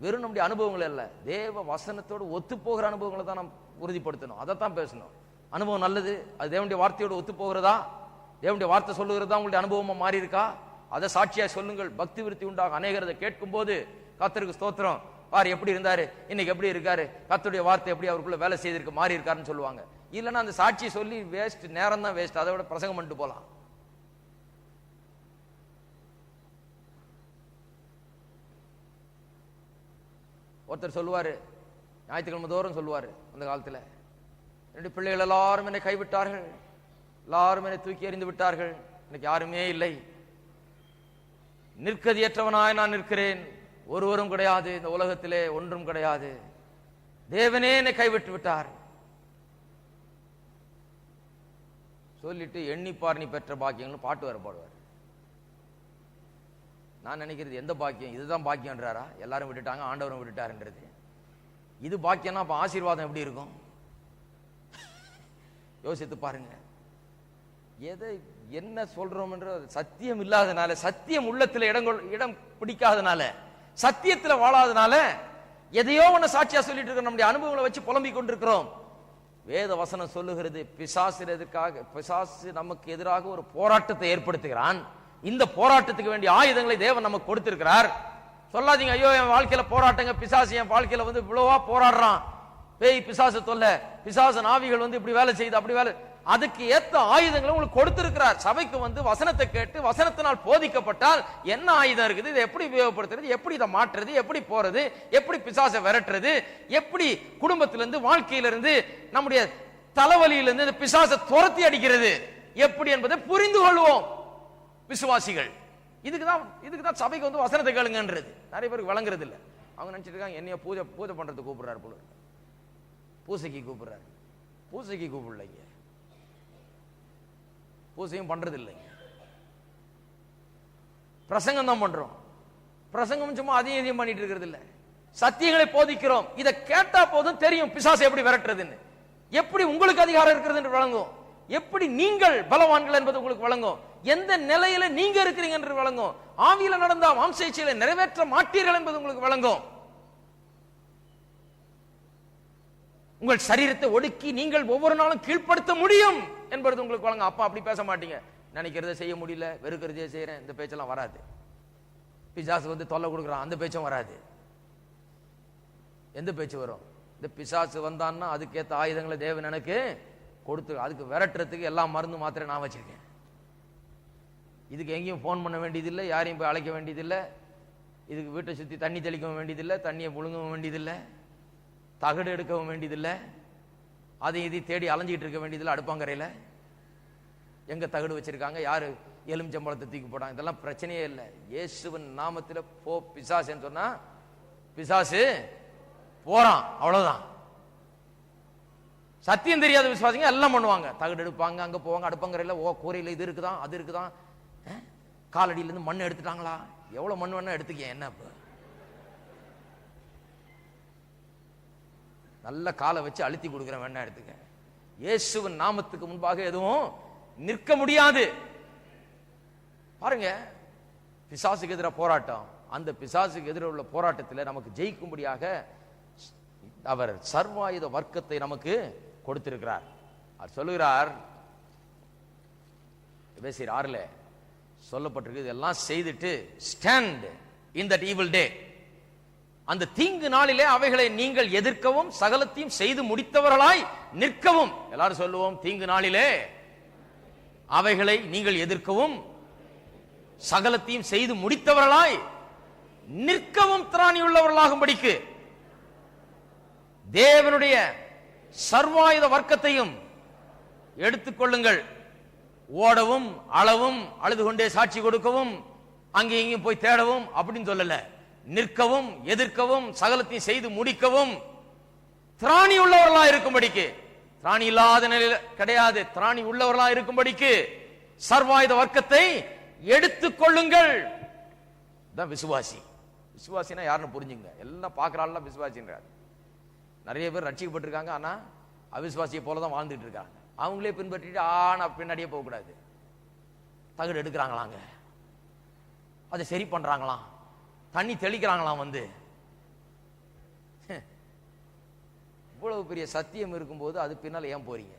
வெறும் நம்முடைய அனுபவங்கள் அல்ல, தேவ வசனத்தோடு ஒத்து போகிற அனுபவங்களை தான் நாம் உறுதிப்படுத்தணும். அதைத்தான் பேசணும். அனுபவம் நல்லது, அது தேவனுடைய வார்த்தையோடு ஒத்து போகிறதா, தேவனுடைய வார்த்தை சொல்லுகிறதா உங்களுடைய அனுபவமா மாறி இருக்கா, அதை சாட்சியா சொல்லுங்கள். பக்தி விருத்தி உண்டாக அநேகரதை கேட்கும் போது கர்த்தருக்கு ஸ்தோத்திரம், பாரு எப்படி இருந்தாரு, இன்னைக்கு எப்படி இருக்காரு, கர்த்தருடைய வார்த்தை எப்படி அவருக்குள்ள வேலை செய்திருக்கு, மாறி இருக்காருன்னு சொல்லுவாங்க. இல்லைன்னா அந்த சாட்சியை சொல்லி வேஸ்ட், நேரம் தான் வேஸ்ட். அதை விட பிரசங்கம் பண்ணிட்டு போலாம். ஒருத்தர் சொல்லுவாரு, ஞாயிற்றுக்கிழமை தோறும் சொல்லுவாரு, அந்த காலத்துல என்னுடைய பிள்ளைகள் எல்லாரும் என்னை கைவிட்டார்கள், எல்லாரும் என்னை தூக்கி எறிந்து விட்டார்கள், எனக்கு யாருமே இல்லை, நிற்கதியற்றவனாய் நான் நிற்கிறேன், ஒருவரும் கிடையாது இந்த உலகத்திலே, ஒன்றும் கிடையாது, தேவனே என்னை கைவிட்டு விட்டார் சொல்லிட்டு எண்ணிப்பார் நீ பெற்ற பாக்கியங்கள் பாட்டு வர பாடுவார். நான் நினைக்கிறது எந்த பாக்கியம், இதுதான் பாக்கியம்ன்றாரா? எல்லாரும் விட்டுட்டாங்க, ஆண்டவரும் விட்டுட்டாருன்றது இது பாக்கியம்னா அப்ப ஆசீர்வாதம் எப்படி இருக்கும்? யோசித்து பாருங்க. எதை என்ன சொல்றோம் என்ற சத்தியம் இல்லாதனால, சத்தியம் உள்ளத்துல இடம் பிடிக்காதனால, சத்தியத்துல வாழாதனால எதையோ ஒண்ணு சாட்சியா சொல்லிட்டு இருக்கிறோம், நம்முடைய அனுபவங்களை வச்சு புலம்பிக் கொண்டிருக்கிறோம். வேத வசனம் சொல்லுகிறது, பிசாசு நமக்கு எதிராக ஒரு போராட்டத்தை ஏற்படுத்துகிறான். இந்த போராட்டத்துக்கு வேண்டிய ஆயுதங்களை தேவன் நமக்கு கொடுத்திருக்கிறார். சொல்லாதீங்க, ஐயோ என் வாழ்க்கையில போராட்டங்க, பிசாசு என் வாழ்க்கையில இவ்வளவா போராடுறான், பேய் பிசாசு தொல்ல, பிசாசு ஆவிகள் இப்படி வேலை செய்யுது, அப்படி வேலை, அதுக்கு ஏத்த ஆயுதங்களை உங்களுக்கு கொடுத்திருக்கிறார். சபைக்கு வசனத்தை கேட்டு வசனத்தினால் போதிக்கப்பட்டால் என்ன ஆயுதம் இருக்குது, இதை எப்படி உபயோகப்படுத்துறது, எப்படி இதை மாற்றுறது, எப்படி போறது, எப்படி பிசாசை விரட்டுறது, எப்படி குடும்பத்திலிருந்து வாழ்க்கையிலிருந்து நம்முடைய தலைவலியிலிருந்து இந்த பிசாசை துரத்தி அடிக்கிறது எப்படி என்பதை புரிந்து கொள்வோம் விசுவாசிகள். இதுக்குதான் சபைக்கு வசனத்தை கேளுங்கன்றது நிறைய பேருக்கு வழங்குறது இல்லை. அவங்க நினைச்சிட்டு இருக்காங்க என்னைய பூஜை பண்றதுக்கு கூப்பிடுறாரு போல, பூசைக்கு கூப்பிடுறாரு. பூசைக்கு கூப்பிடலைங்க, பூசையும் பண்றது இல்லைங்க, பிரசங்கம் தான் பண்றோம். பிரசங்கம் சும்மா அதையும் பண்ணிட்டு இருக்கிறது இல்ல, சத்தியங்களை போதிக்கிறோம். இதை கேட்டா போதும் தெரியும் பிசாசை எப்படி விரட்டுறதுன்னு, எப்படி உங்களுக்கு அதிகாரம் இருக்கிறது என்று வழங்கும், எப்படி நீங்கள் பலவான்கள் என்பது உங்களுக்கு வழங்கும், எந்த நிலையில நீங்க இருக்கிறீங்க என்று வழங்கும், ஆவியில நடந்த மாம்ச இச்சைகளை நிறைவேற்ற மாட்டீர்கள் என்பது உங்களுக்கு வழங்கும். உங்கள் சரீரத்தை ஒடுக்கி நீங்கள் ஒவ்வொரு நாளும் கீழ்ப்படுத்த முடியும் என்பது உங்களுக்கு வழங்க. அப்பா அப்படி பேச மாட்டீங்க, நினைக்கிறத செய்ய முடியல, வெறுக்கிறதே செய்யறேன், இந்த பேச்செல்லாம் வராது. பிசாசு தொல்லை கொடுக்குறான், அந்த பேச்சும் வராது. எந்த பேச்சு வரும்? இந்த பிசாசு வந்தான்னா அதுக்கேற்ற ஆயுதங்களை தேவன் எனக்கு கொடுத்து, அதுக்கு விரட்டுறதுக்கு எல்லா மருந்து மாத்திரை நான் வச்சிருக்கேன். இதுக்கு எங்கேயும் போன் பண்ண வேண்டியதில்லை, யாரையும் போய் அழைக்க வேண்டியதில்லை, இதுக்கு வீட்டை சுற்றி தண்ணி தெளிக்கவும் வேண்டியதில்லை, தண்ணியை புழுங்கவும் வேண்டியதில்லை, தகடு எடுக்கவும் வேண்டியதில்லை, அதை இதை தேடி அலைஞ்சிக்கிட்டு இருக்க வேண்டியதில்லை. அடுப்பாங்கரையில் எங்க தகடு வச்சிருக்காங்க, யாரு எலுமிச்சம்பழத்தை தூக்கி போட்டாங்க, இதெல்லாம் பிரச்சனையே இல்லை. இயேசுவின் நாமத்தில் போ பிசாசுன்னு சொன்னா பிசாசு போறான், அவ்வளவுதான். சத்தியம் தெரியாத விசுவாசிங்க எல்லாம் பண்ணுவாங்க, தகடு எடுப்பாங்க, அங்க போவாங்க, அடுப்பங்கரையில் கூரையில் இது இருக்குதான் அது இருக்குதான், காலடியிலிருந்து மண் எடுத்துட்டாங்களா, எவ்வளவு மண் வேணா எடுத்துக்க, என்ன நல்ல காலை வச்சு அழுத்தி கொடுக்குறேன் வேணா எடுத்துக்க. இயேசுவின் நாமத்துக்கு முன்பாக எதுவும் நிற்க முடியாது. பாருங்க, பிசாசுக்கு எதிராக போராட்டம், அந்த பிசாசுக்கு எதிராக உள்ள போராட்டத்தில் நமக்கு ஜெயிக்கும்படியாக அவர் சர்வாயுத வர்க்கத்தை நமக்கு கொடுத்திருக்கிறார். அவர் சொல்லுகிறார், எபேசியர் 6ல சொல்லப்பட்டிருக்கு, இதெல்லாம் செய்துட்டு ஸ்டாண்ட் இன் தட் ஈவில் டே, அந்த தீங்கு நாளிலே அவைகளை நீங்கள் எதிர்க்கவும் சகலத்தையும் செய்து முடித்தவர்களாய் நிற்கவும். எல்லாரும் சொல்லுவோம், தீங்கு நாளிலே அவைகளை நீங்கள் எதிர்க்கவும் சகலத்தையும் செய்து முடித்தவர்களாய் நிற்கவும் திராணி உள்ளவர்களாகும்படிக்கு தேவனுடைய சர்வாயுத வர்க்கத்தையும் எடுத்துக்கொள்ளுங்கள். ஓடவும் அளவும் அழுது கொண்டே சாட்சி கொடுக்கவும் அங்கே இங்கேயும் போய் தேடவும் அப்படின்னு சொல்லல, நிற்கவும் எதிர்க்கவும் சகலத்தையும் செய்து முடிக்கவும் திராணி உள்ளவர்களா இருக்கும்படிக்கு. திராணி இல்லாத நிலையில கிடையாது, திராணி உள்ளவர்களா இருக்கும்படிக்கு சர்வாயுத வர்க்கத்தை எடுத்துக்கொள்ளுங்கள். விசுவாசி, விசுவாசினா யாருன்னு புரிஞ்சுங்க. எல்லாம் பார்க்கறாள் விசுவாசின்றார். நிறைய பேர் ரட்சிக்கப்பட்டிருக்காங்க, ஆனா அவிசுவாசியை போலதான் வாழ்ந்துட்டு இருக்காங்க. அவங்களே பின்பற்றிட்டு ஆனா பின்னாடியே போக கூடாது. தகடு எடுக்கிறாங்களாங்க, அதை சரி பண்றாங்களாம், தண்ணி தெளிக்கிறாங்களாம், இவ்வளவு பெரிய சத்தியம் இருக்கும்போது அது பின்னால் ஏன் போறீங்க?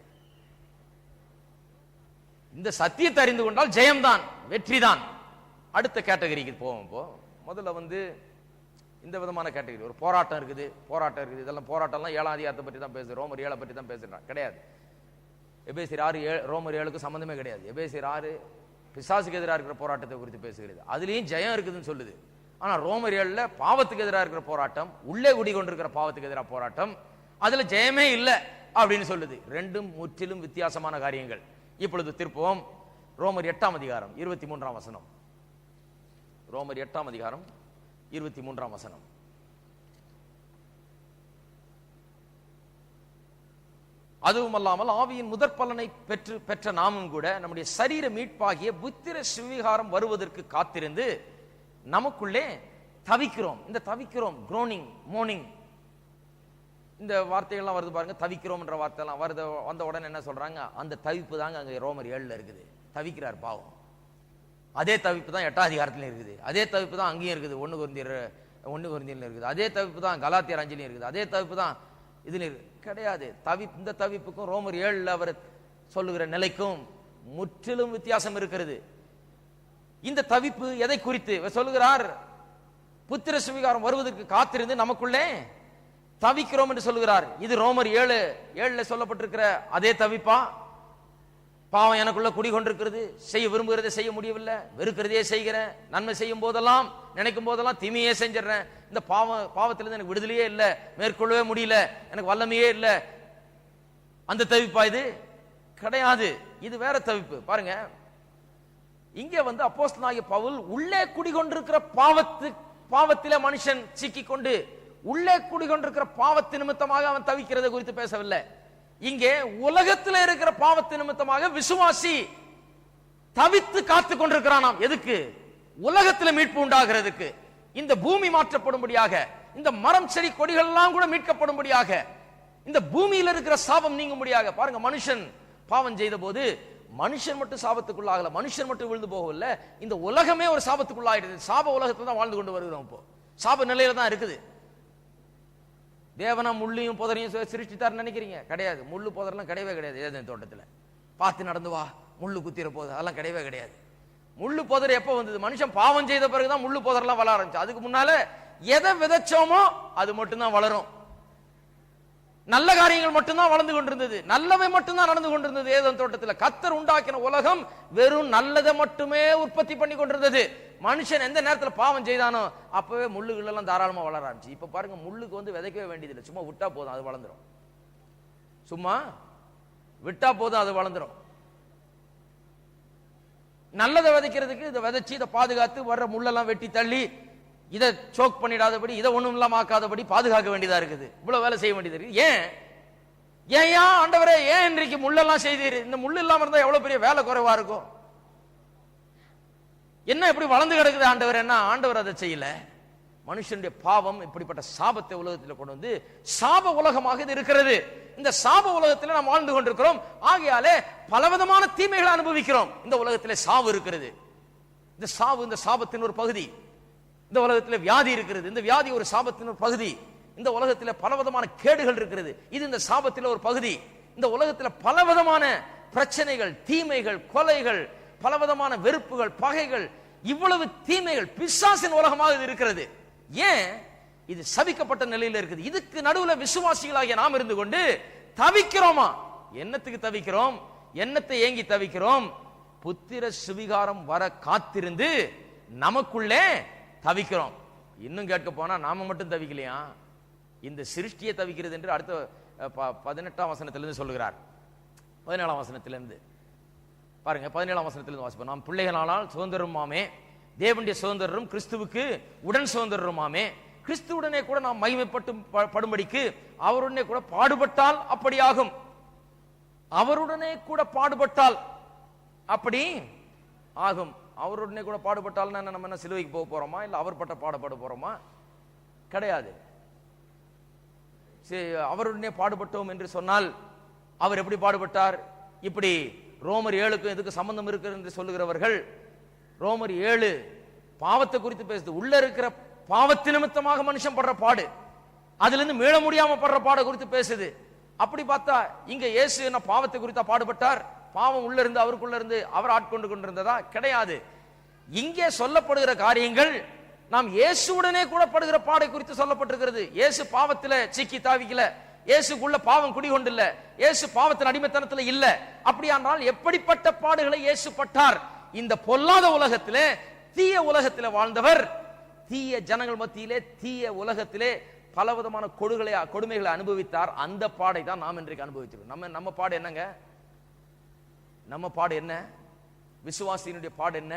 இந்த சத்தியத்தை அறிந்து கொண்டால் ஜெயம்தான், வெற்றிதான். அடுத்த கேட்டகரிக்கு போவோம். இப்போ முதல்ல இந்த விதமான கேட்டகரி, ஒரு போராட்டம் இருக்குது. இதெல்லாம் போராட்டம்லாம் 7ஆம் அதிகாரத்தை பற்றி தான் பேசுது, ரோமர் 7 பற்றி தான் பேசுறான். கிடையாது. எபேசியர் 6 ரோமர் 7க்கு சம்பந்தமே கிடையாது. எபேசியர் 6 பிசாசுக்கு எதிராக இருக்கிற போராட்டத்தை குறித்து பேசுகிறது. அதுலயும் ஜெயம் இருக்குதுன்னு சொல்லுது. ஆனா ரோமர் 7 பாவத்துக்கு எதிராக இருக்கிற போராட்டம், உள்ளே குடிகொண்டிருக்கிற பாவத்துக்கு எதிராக போராட்டம், அதுல ஜெயமே இல்லை அப்படின்னு சொல்லுது. ரெண்டும் முற்றிலும் வித்தியாசமான காரியங்கள். இப்பொழுது திருப்பவும் ரோமர் 8ஆம் அதிகாரம் 23ஆம் வசனம். ரோமர் 8ஆம் அதிகாரம் 23ஆம் வசனம். அதுவும் அல்லாமல் ஆவியின் முதற் பலனை பெற்ற நாமும் கூட நம்முடைய சரீர மீட்பாகிய புத்திர சுவிகாரம் வருவதற்கு காத்திருந்து நமக்குள்ளே தவிக்கிறோம். இந்த தவிக்கிறோம், groaning, mourning, இந்த வார்த்தைகள்லாம் வருது பாருங்க. தவிக்கிறோம் என்ற வார்த்தைலாம் வருது. வந்த உடனே என்ன சொல்றாங்க? அந்த தவிப்பு தாங்க அங்க ரோமர் 7 இருக்குது. தவிக்கிறார் பாவம். அதே தவிப்பு தான் 8ஆம் அதிகாரத்திலும் இருக்குது. அதே தவிப்பு தான் அங்கேயும் இருக்குது. 1 கொரிந்தியர்ல இருக்குது. அதே தவிப்பு தான் கலாத்தியர் 5லயும் இருக்குது. அதே தவிப்பு தான் இதுல கிடையாது. இந்த தவிப்புக்கும் ரோமர் 7 அவர் சொல்லுகிற நிலைக்கும் முற்றிலும் வித்தியாசம் இருக்கிறது. இந்த தவிப்பு எதை குறித்து சொல்லுகிறார்? புத்திர சுவிகாரம் வருவதற்கு காத்திருந்து நமக்குள்ளே தவிக்கிறோம் என்று சொல்லுகிறார். இது ரோமர் 7 சொல்லப்பட்டிருக்கிற அதே தவிப்பா? பாவம் எனக்குள்ள குடிகொண்டிருக்கிறது, செய்ய விரும்புகிறதை செய்ய முடியவில்லை, வெறுக்கிறதையே செய்கிறேன், நன்மை செய்யும் போதெல்லாம் நினைக்கும் போதெல்லாம் தீமையே செஞ்சிடறேன், இந்த பாவத்திலிருந்து எனக்கு விடுதலையே இல்லை, மேற்கொள்ளவே முடியல, எனக்கு வல்லமையே இல்லை, அந்த தவிப்பா இது? கிடையாது. இது வேற தவிப்பு. பாருங்க, இங்கே அப்போஸ்தலனாகிய பவுல் உள்ளே குடிகொண்டிருக்கிற பாவத்திலே மனுஷன் சிக்கிக்கொண்டு உள்ளே குடிகொண்டிருக்கிற பாவத்து நிமித்தமாக அவன் தவிக்கிறதை குறித்து பேசவில்லை. இங்கே உலகத்தில் இருக்கிற பாவத்து நிமித்தமாக விசுவாசி தவித்து காத்து கொண்டிருக்கிறானாம். எதுக்கு? உலகத்தில் மீட்பு உண்டாகிறதுக்கு, இந்த பூமி மாற்றப்படும்படியாக, இந்த மரம் செடி கொடிகள் எல்லாம் கூட மீட்கப்படும்படியாக, இந்த பூமியில் இருக்கிற சாபம் நீங்கும்படியாக. பாருங்க, மனுஷன் பாவம் செய்த போது மனுஷன் மட்டும் சாபத்துக்குள்ளாகல, மனுஷன் மட்டும் விழுந்து போகவில்லை, இந்த உலகமே ஒரு சாபத்துக்குள்ளாயிடுது. சாப உலகத்துல தான் வாழ்ந்து கொண்டு வருகிறோம். இப்போ சாப நிலையில தான் இருக்குது. தேவனா முள்ளையும் புதரையும் சிருஷ்டித்தார் நினைக்கிறீங்க? கிடையாது. முள்ளு புதரெல்லாம் கிடையவே கிடையாது. ஏதேன் தோட்டத்தில் பார்த்து நடந்து வா, முள்ளு குத்திர போது, அதெல்லாம் கிடையவே கிடையாது. முள்ளு புதர் எப்ப வந்தது? மனுஷன் பாவம் செய்த பிறகுதான் முள்ளு புதரெல்லாம் வளர ஆரம்பிச்சு. அதுக்கு முன்னால எதை விதைச்சோமோ அது மட்டும்தான் வளரும். நல்ல காரியங்கள் மட்டும்தான் வளர்ந்து கொண்டிருந்தது, நல்லவை மட்டும்தான் நடந்து கொண்டிருந்தது. ஏதேன் தோட்டத்தில் கர்த்தர் உண்டாக்கின உலகம் வெறும் நல்லதை மட்டுமே உற்பத்தி பண்ணி கொண்டிருந்தது. மனுஷன் எந்த நேரத்தில் பாவம் செய்தானோ அப்பவே முள்ளுகள் எல்லாம் தாராளமா வளர ஆரம்பிச்சு. இப்ப பாருங்க, முள்ளுக்கு விதைக்கவே வேண்டியதில்லை, சும்மா விட்டா போதும் அது வளர்ந்துரும். சும்மா விட்டா போதும் அது வளர்ந்துரும். நல்லதை விதைக்கிறதுக்கு இதை விதைச்சு இதை பாதுகாத்து வர்ற முள்ளெல்லாம் வெட்டி தள்ளி இதை சோக் பண்ணிடாதபடி, இதை ஒண்ணும் இல்லாம ஆக்காதபடி பாதுகாக்க வேண்டியதா இருக்குது. இவ்வளவு வேலை செய்ய வேண்டியது இருக்கு. ஏன் ஆண்டவரே, ஏன் இன்றைக்கு முள்ளெல்லாம் செய்தீர்? இந்த முள்ளு இல்லாம இருந்தா எவ்வளவு பெரிய வேலை குறைவா இருக்கும். என்ன இப்படி வளர்ந்து கிடக்குது ஆண்டவர்? என்ன ஆண்டவர் அதை செய்யல. மனுஷனுடைய பாவம் இப்படிப்பட்ட சாபத்தை உலகத்தில் கொண்டு வந்து சாப உலகமாக இது இருக்கிறது. இந்த சாப உலகத்தில் நாம் வாழ்ந்து கொண்டிருக்கிறோம். ஆகையாலே பலவிதமான தீமைகளை அனுபவிக்கிறோம். இந்த உலகத்திலே சாவு இருக்கிறது. இந்த சாவு இந்த சாபத்தின் ஒரு பகுதி. இந்த உலகத்தில் வியாதி இருக்கிறது. இந்த வியாதி ஒரு சாபத்தின் ஒரு பகுதி. இந்த உலகத்தில் பலவிதமான கேடுகள் இருக்கிறது. இது இந்த சாபத்தில் ஒரு பகுதி. இந்த உலகத்தில் பலவிதமான பிரச்சனைகள், தீமைகள், கொலைகள், பலவிதமான வெறுப்புகள், பகைகள், இவ்வளவு தீமைகள் பிசாசின் உலகமாக இது இருக்கிறது. ஏன்? இது சபிக்கப்பட்ட நிலையில் இருக்குது. இதுக்கு நடுவில் விசுவாசிகளாகிய நாம் இருந்து கொண்டு தவிக்கிறோமா? என்னத்துக்கு தவிக்கிறோம்? என்னத்தை ஏங்கி தவிக்கிறோம்? புத்திர சுவிகாரம் வர காத்திருந்து நமக்குள்ளே தவிக்கிறோம். இன்னும் கேட்க போனா நாம மட்டும் தவிக்கலையா, இந்த சிருஷ்டியை தவிக்கிறது என்று அடுத்த 18ஆம் வசனத்திலிருந்து சொல்லுகிறார். 17ஆம் வசனத்திலிருந்து பாருங்க. 17ஆம் வசனத்திலிருந்து வாசிப்போம். நாம் பிள்ளைகளானால் சுதந்திரமாமே, தேவனுடைய சுதந்திரம், கிறிஸ்துவுக்கு உடன் சுதந்திரமாமே, கிறிஸ்துவுடனே கூட நாம் மகிமைப்பட்டு படும்படிக்கு அவருடனே கூட பாடுபட்டால் அப்படியாகும். அவருடனே கூட பாடுபட்டால் அப்படி ஆகும். அவருடனே கூட பாடுபட்டால் நம்ம என்ன சிலுவைக்கு போக போறோமா? இல்ல அவர் பட்ட பாடுபட போறோமா? கிடையாது. அவருடனே பாடுபட்டோம் என்று சொன்னால் அவர் எப்படி பாடுபட்டார்? இப்படி ரோமர் 7க்கும் எதுக்கு சம்பந்தம் இருக்கு என்று சொல்லுகிறவர்கள், ரோமர் 7 பாவத்தை குறித்து பேசுது. உள்ள இருக்கிற பாவத்து நிமித்தமாக மனுஷன் படுற பாடு, அதுல இருந்து மீள முடியாம படுற பாட குறித்து பேசுது. அப்படி பார்த்தா இங்க இயேசு என்ன பாவத்தை குறித்தா பாடுபட்டார்? பாவம் உள்ள இருந்து அவருக்குள்ள இருந்து அவர் ஆட்கொண்டு கொண்டிருந்ததா? கிடையாது. இங்கே சொல்லப்படுகிற காரியங்கள் நாம் இயேசுடனே கூட படுகிற பாடை குறித்து சொல்லப்பட்டிருக்கிறது. இயேசு பாவத்தில சிக்கி தாவிக்கல, இயேசுக்குள்ள பாவம் குடிகொண்டு இல்ல, இயேசு பாவத்தின் அடிமைத்தனத்தில் இல்ல. அப்படியானால் எப்படிப்பட்ட பாடுகளை இயேசு பட்டார்? இந்த பொல்லாத உலகத்திலே, தீய உலகத்திலே வாழ்ந்தவர், தீய ஜனங்கள் மத்தியிலே, தீய உலகத்திலே பலவிதமான கொடுமைகளை அனுபவித்தார். அந்த பாடை தான் நாம் இன்றைக்கு அனுபவிச்சிருக்கோம். நம்ம பாடு என்னங்க? நம்ம பாடு என்ன? விசுவாசியினுடைய பாடு என்ன?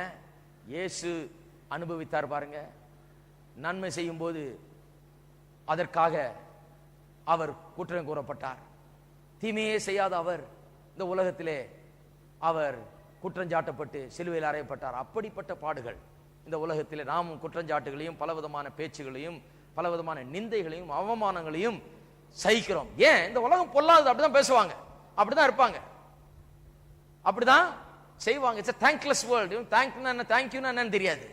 இயேசு அனுபவித்தார் பாருங்க. நன்மை செய்யும் போது அதற்காக அவர் குற்றம் கூறப்பட்டார். தீமையே செய்யாத அவர் இந்த உலகத்திலே அவர் குற்றஞ்சாட்டப்பட்டு சிலுவையில் அறையப்பட்டார். அப்படிப்பட்ட பாடுகள் இந்த உலகத்திலே நாமும் குற்றஞ்சாட்டுகளையும் பலவிதமான பேச்சுகளையும் பலவிதமான நிந்தைகளையும் அவமானங்களையும் சகிக்கிறோம். ஏன்? இந்த உலகம் பொல்லாதது. அப்படிதான் பேசுவாங்க, அப்படிதான் இருப்பாங்க, அப்படிதான் செய்வாங்க. It's a thankless world. தேங்க்னா என்ன, தேங்க்யூனா என்னன்னு தெரியாது,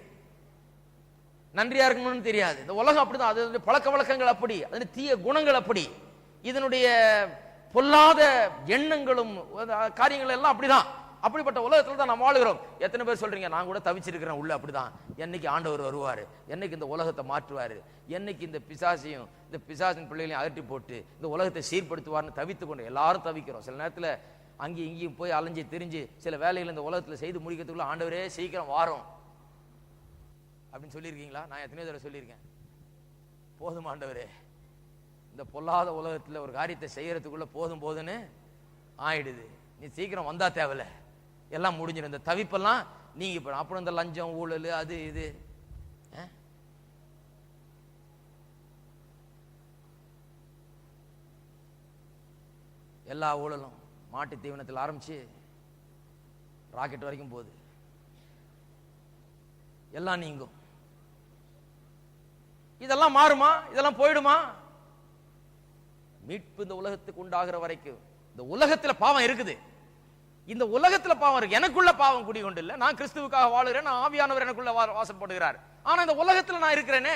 நன்றியா இருக்கணும்னு தெரியாது. இந்த உலகம் அப்படிதான். அது பழக்க வழக்கங்கள் அப்படி, அது தீய குணங்கள் அப்படி, இதனுடைய பொல்லாத எண்ணங்களும் காரியங்கள் எல்லாம் அப்படிதான். அப்படிப்பட்ட உலகத்துல தான் நாம் வாழுகிறோம். எத்தனை பேர் சொல்றீங்க, நான் கூட தவிச்சிருக்கிறேன் உள்ள, அப்படிதான். என்னைக்கு ஆண்டவர் வருவாரு, என்னைக்கு இந்த உலகத்தை மாற்றுவாரு, என்னைக்கு இந்த பிசாசையும் இந்த பிசாசின் பிள்ளைகளையும் அகற்றி போட்டு இந்த உலகத்தை சீர்படுத்துவார்னு தவித்து கொண்டு எல்லாரும் தவிக்கிறோம். சில நேரத்தில் அங்கேயும் இங்கேயும் போய் அலைஞ்சு திரிஞ்சு சில வேலைகள் இந்த உலகத்தில் செய்து முடிக்கிறதுக்குள்ள ஆண்டவரே சீக்கிரம் வாரோம் அப்படின்னு சொல்லியிருக்கீங்களா? நான் எத்தனையோ தடவை சொல்லியிருக்கேன். போதும் ஆண்டவரே, இந்த பொல்லாத உலகத்தில் ஒரு காரியத்தை செய்யறதுக்குள்ள போதும் போதுன்னு ஆயிடுது, நீ சீக்கிரம் வந்தா தேவையில்ல, எல்லாம் முடிஞ்சிடும், இந்த தவிப்பெல்லாம் நீங்க இப்போ அப்புறம் இந்த லஞ்சம் ஊழல் அது இது எல்லா ஊழலும் மாட்டு தீவனத்தில் ஆரம்பிச்சு ராக்கெட் வரைக்கும் போகுது, எல்லாம் நீங்கும். இதெல்லாம் மாறுமா? இதெல்லாம் போயிடுமா? மீட்பு இந்த உலகத்துக்கு உண்டாகிற வரைக்கும் இந்த உலகத்துல பாவம் இருக்குது. இந்த உலகத்துல பாவம் இருக்கு. எனக்குள்ள பாவம் குடிகொண்டு இல்ல, நான் கிறிஸ்துவுக்காக வாழுகிறேன், நான் ஆவியானவர் எனக்குள்ள வாசப்படுகிறார். ஆனா இந்த உலகத்துல நான் இருக்கிறேனே,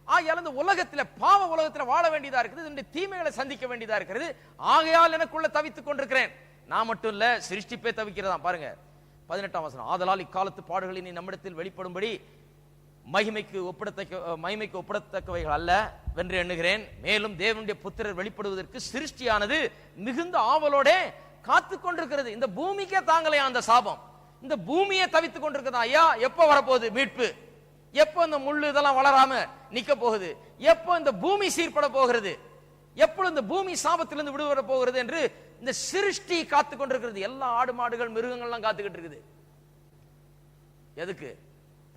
ஆகையால் இந்த உலகத்துல பாவ உலகத்துல வாழ வேண்டியதா இருக்குது, இந்த தீமைகளை சந்திக்க வேண்டியதா இருக்கிறது. ஆகையால் எனக்குள்ள தவித்துக் கொண்டிருக்கிறேன். நான் மட்டும் இல்ல, சிருஷ்டிப்பே தவிக்கிறதா. பாருங்க 18ஆம் வசனம், ஆதலால் இக்காலத்து பாடுகள் இனி நம்மிடத்தில் வெளிப்படும்படி மகிமைக்கு ஒப்பிடத்தக்கவைகள் அல்ல வென்று எண்ணுகிறேன். மேலும் தேவனுடைய புத்திரர் வெளிப்படுவதற்கு சிருஷ்டியானது மிகுந்த ஆவலோட காத்து கொண்டிருக்கிறது. இந்த பூமிக்கே தாங்களே அந்த சாபம், இந்த பூமியை தவித்துக் கொண்டிருக்கிறதா. ஐயா, எப்ப வரப்போகுது மீட்பு? எப்போ இந்த முள்ளு இதெல்லாம் வளராம நிக்க போகுது? எப்போ இந்த பூமி சீர்பட போகிறது? எப்பொழுது இந்த பூமி சாபத்திலிருந்து விடுபட போகிறது என்று இந்த சிருஷ்டி காத்து கொண்டிருக்கிறது. எல்லா ஆடு மாடுகள் மிருகங்கள்லாம் காத்துக்கிட்டு இருக்குது. எதுக்கு?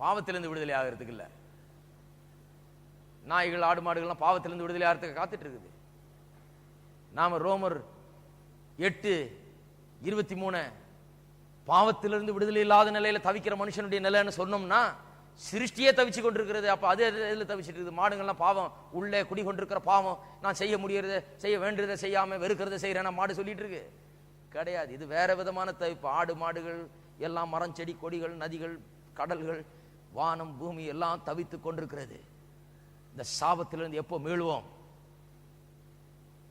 பாவத்திலிருந்து விடுதலை ஆகிறதுக்கு இல்ல. நாய்கள் ஆடு மாடுகள்லாம் பாவத்திலிருந்து விடுதலை ஆகிறதுக்கு காத்துட்டு இருக்குது. நாம ரோமர் 8:23 பாவத்திலிருந்து விடுதலை இல்லாத நிலையில தவிக்கிற மனுஷனுடைய நிலைன்னு சொன்னோம்னா சிருஷ்டியே தவிச்சு கொண்டிருக்கிறது. அப்ப அது எதுல தவிச்சிட்டு இருக்குது? மாடுகள்லாம் பாவம் உள்ளே குடிகொண்டிருக்கிற பாவம். நான் செய்ய முடியறத செய்ய வேண்டியதை செய்யாம வெறுக்கிறத செய்யறேன் மாடு சொல்லிட்டு இருக்கு. கிடையாது, இது வேற விதமான தவிப்பு. ஆடு மாடுகள் எல்லாம், மரம் செடி கொடிகள், நதிகள், கடல்கள், வானம் பூமி எல்லாம் தவித்து கொண்டிருக்கிறது. இந்த சாபத்திலிருந்து எப்போ மீளுவோம்,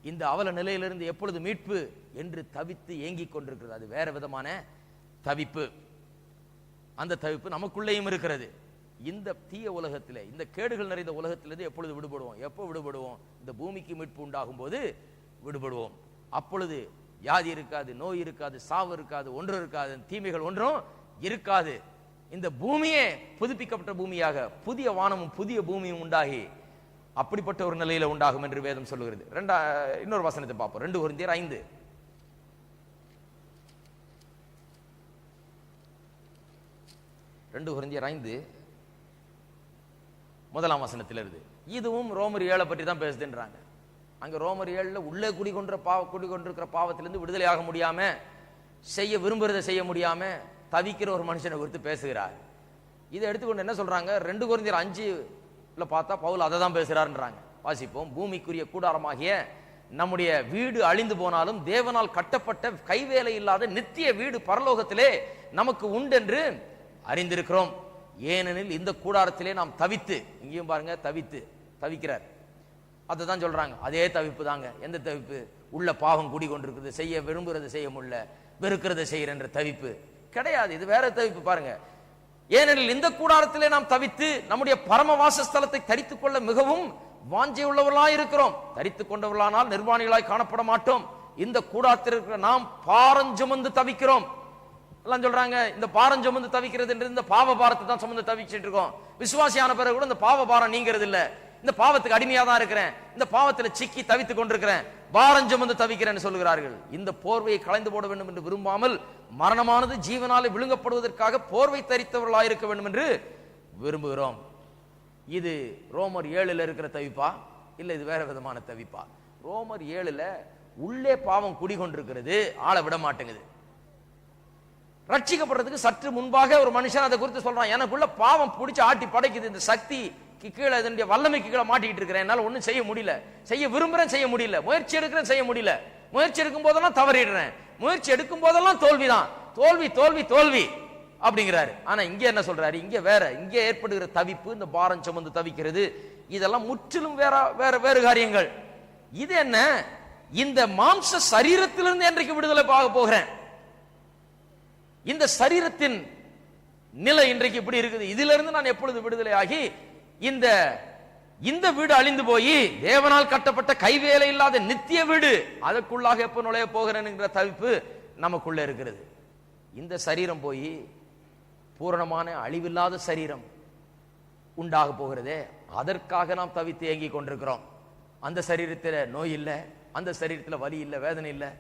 இந்த அவல நிலையிலிருந்து எப்பொழுது மீட்பு என்று தவித்து ஏங்கிக் கொண்டிருக்கிறது. அது வேற விதமான தவிப்பு. அந்த தவிப்பு நமக்குள்ளேயும் இருக்கிறது. இந்த தீய உலகத்திலே, இந்த கேடுகள் நிறைந்த உலகத்திலிருந்து எப்பொழுது விடுபடுவோம்? எப்போ விடுபடுவோம்? இந்த பூமிக்கு மீட்பு உண்டாகும் போது விடுபடுவோம். அப்பொழுது வியாதி இருக்காது, நோய் இருக்காது, சாவு இருக்காது, ஒன்று இருக்காது, தீமைகள் ஒன்றும் இருக்காது. இந்த பூமியே புதுப்பிக்கப்பட்ட பூமியாக, புதிய வானமும் புதிய பூமியும் உண்டாகி அப்படிப்பட்ட ஒரு நிலையில உண்டாகும் என்று வேதம் சொல்லுகிறது. இன்னொரு வசனத்தை பார்ப்போம். 2 கொரிந்தியர் 5 2 கொரிந்தியர் 5 1ஆம் வசனத்திலிருந்து. இதுவும் ரோமர் 7 பற்றி தான் பேசுதுன்றாங்க. அங்க ரோமர் 7 உள்ளே குடிகொண்டிருக்கிற பாவத்திலிருந்து விடுதலை ஆக முடியாம, செய்ய விரும்புறதை செய்ய முடியாம தவிக்கிற ஒரு மனுஷனை குறித்து பேசுகிறார். இதை எடுத்துக்கொண்டு என்ன சொல்றாங்க? 2 கொரிந்தியர் 5 பார்த்தா பவுல் அதை தான் பேசுறாருன்றாங்க. வாசிப்போம். பூமிக்குரிய கூடாரமாகிய நம்முடைய வீடு அழிந்து போனாலும் தேவனால் கட்டப்பட்ட கைவேலை இல்லாத நித்திய வீடு பரலோகத்திலே நமக்கு உண்டென்று அறிந்திருக்கிறோம். ஏனெனில் இந்த கூடாரத்திலே நாம் தவித்து, இங்கேயும் பாருங்க தவிக்கிறார், அதை தான் சொல்றாங்க. அதே தவிப்பு தாங்க. எந்த தவிப்பு? உள்ள பாவம் குடிகொண்டிருக்குது, செய்ய விரும்புறது செய்ய முடியல, வெறுக்கிறத செய்யற தவிப்பு கிடையாது. இது வேற தவிப்பு பாருங்க. ஏனெனில் இந்த கூடாரத்திலே நாம் தவித்து நம்முடைய பரம வாசஸ்தலத்தை தரித்துக் கொள்ள மிகவும் வாஞ்சை உள்ளவர்களாய் இருக்கிறோம். தரித்துக் கொண்டவர்களானால் நிர்வாணிகளாய் காணப்பட மாட்டோம். இந்த கூடாரத்தில் இருக்கிற நாம் பாரஞ்சுமந்து தவிக்கிறோம் எல்லாம் சொல்றாங்க. இந்த பாரஞ்சுமந்து தவிக்கிறது என்று இந்த பாவ பாரத்தை தான் சுமந்து தவிச்சிட்டு இருக்கோம். விசுவாசியான பிறகு கூட இந்த பாவ பாரம் நீங்கிறது இல்ல. இந்த பாவத்துக்கு அடிமையா தான் இருக்கிறேன், இந்த பாவத்தில் சிக்கி தவித்துக் கொண்டிருக்கிறேன், பாரஞ்சுமந்து தவிக்கிறேன் சொல்கிறார்கள். இந்த போர்வையை களைந்து போட வேண்டும் என்று விரும்பாமல் மரணமானது ஜீவனாலே விழுங்கப்படுவதற்காக போர்வை தரித்தவர்களாக இருக்க வேண்டும் என்று விரும்புகிறோம். இது ரோமர் 7 இருக்கிற தவிப்பா இல்ல இது வேற விதமான தவிப்பா? ரோமர் 7 உள்ளே பாவம் குடிகொண்டிருக்கிறது, ஆளை விட மாட்டேங்குது. ரட்சிக்கப்படுறதுக்கு சற்று முன்பாக ஒரு மனுஷன் அதை குறித்து சொல்றான், எனக்குள்ள பாவம் பிடிச்சு ஆட்டி படைக்குது, இந்த சக்தி கீழே இதனுடைய வல்லமைக்கு கீழே மாட்டிக்கிட்டு இருக்கிறேன், என்னால ஒன்னும் செய்ய முடியல, செய்ய விரும்புறேன் செய்ய முடியல, முயற்சி எடுக்கிறேன் செய்ய முடியல, முயற்சி எடுக்கும் போதெல்லாம் தவறிடுறேன், முயற்சி எடுக்கும் போதெல்லாம் தோல்விதான், தோல்வி தோல்வி தோல்வி அப்படிங்கிறாரு. ஆனா இங்க என்ன சொல்றாரு? இங்க வேற, இங்க ஏற்படுகிற தவிப்பு, இந்த பாரம் சுமந்து தவிக்கிறது, இதெல்லாம் முற்றிலும் வேற வேற வேறு காரியங்கள். இது என்ன? இந்த மாம்ச சரீரத்திலிருந்து என்றைக்கு விடுதலை பார்க்க போகிறேன்? இந்த சரீரத்தின் நிலை இன்றைக்கு இப்படி இருக்குது, இதுல இருந்து நான் எப்பொழுது விடுதலை ஆகி இந்த வீடு அழிந்து போய் தேவனால் கட்டப்பட்ட கைவேலை இல்லாத நித்திய வீடு அதற்குள்ளாக எப்ப நுழைய போகிறேன் என்கிற தவிப்பு நமக்குள்ள இருக்கிறது. இந்த சரீரம் போய் பூரணமான அழிவில்லாத சரீரம் உண்டாக போகிறதே, அதற்காக நாம் தவித்து ஏங்கி கொண்டிருக்கிறோம். அந்த சரீரத்தில் நோய் இல்லை, அந்த சரீரத்தில் வலி இல்லை, வேதனை இல்லை,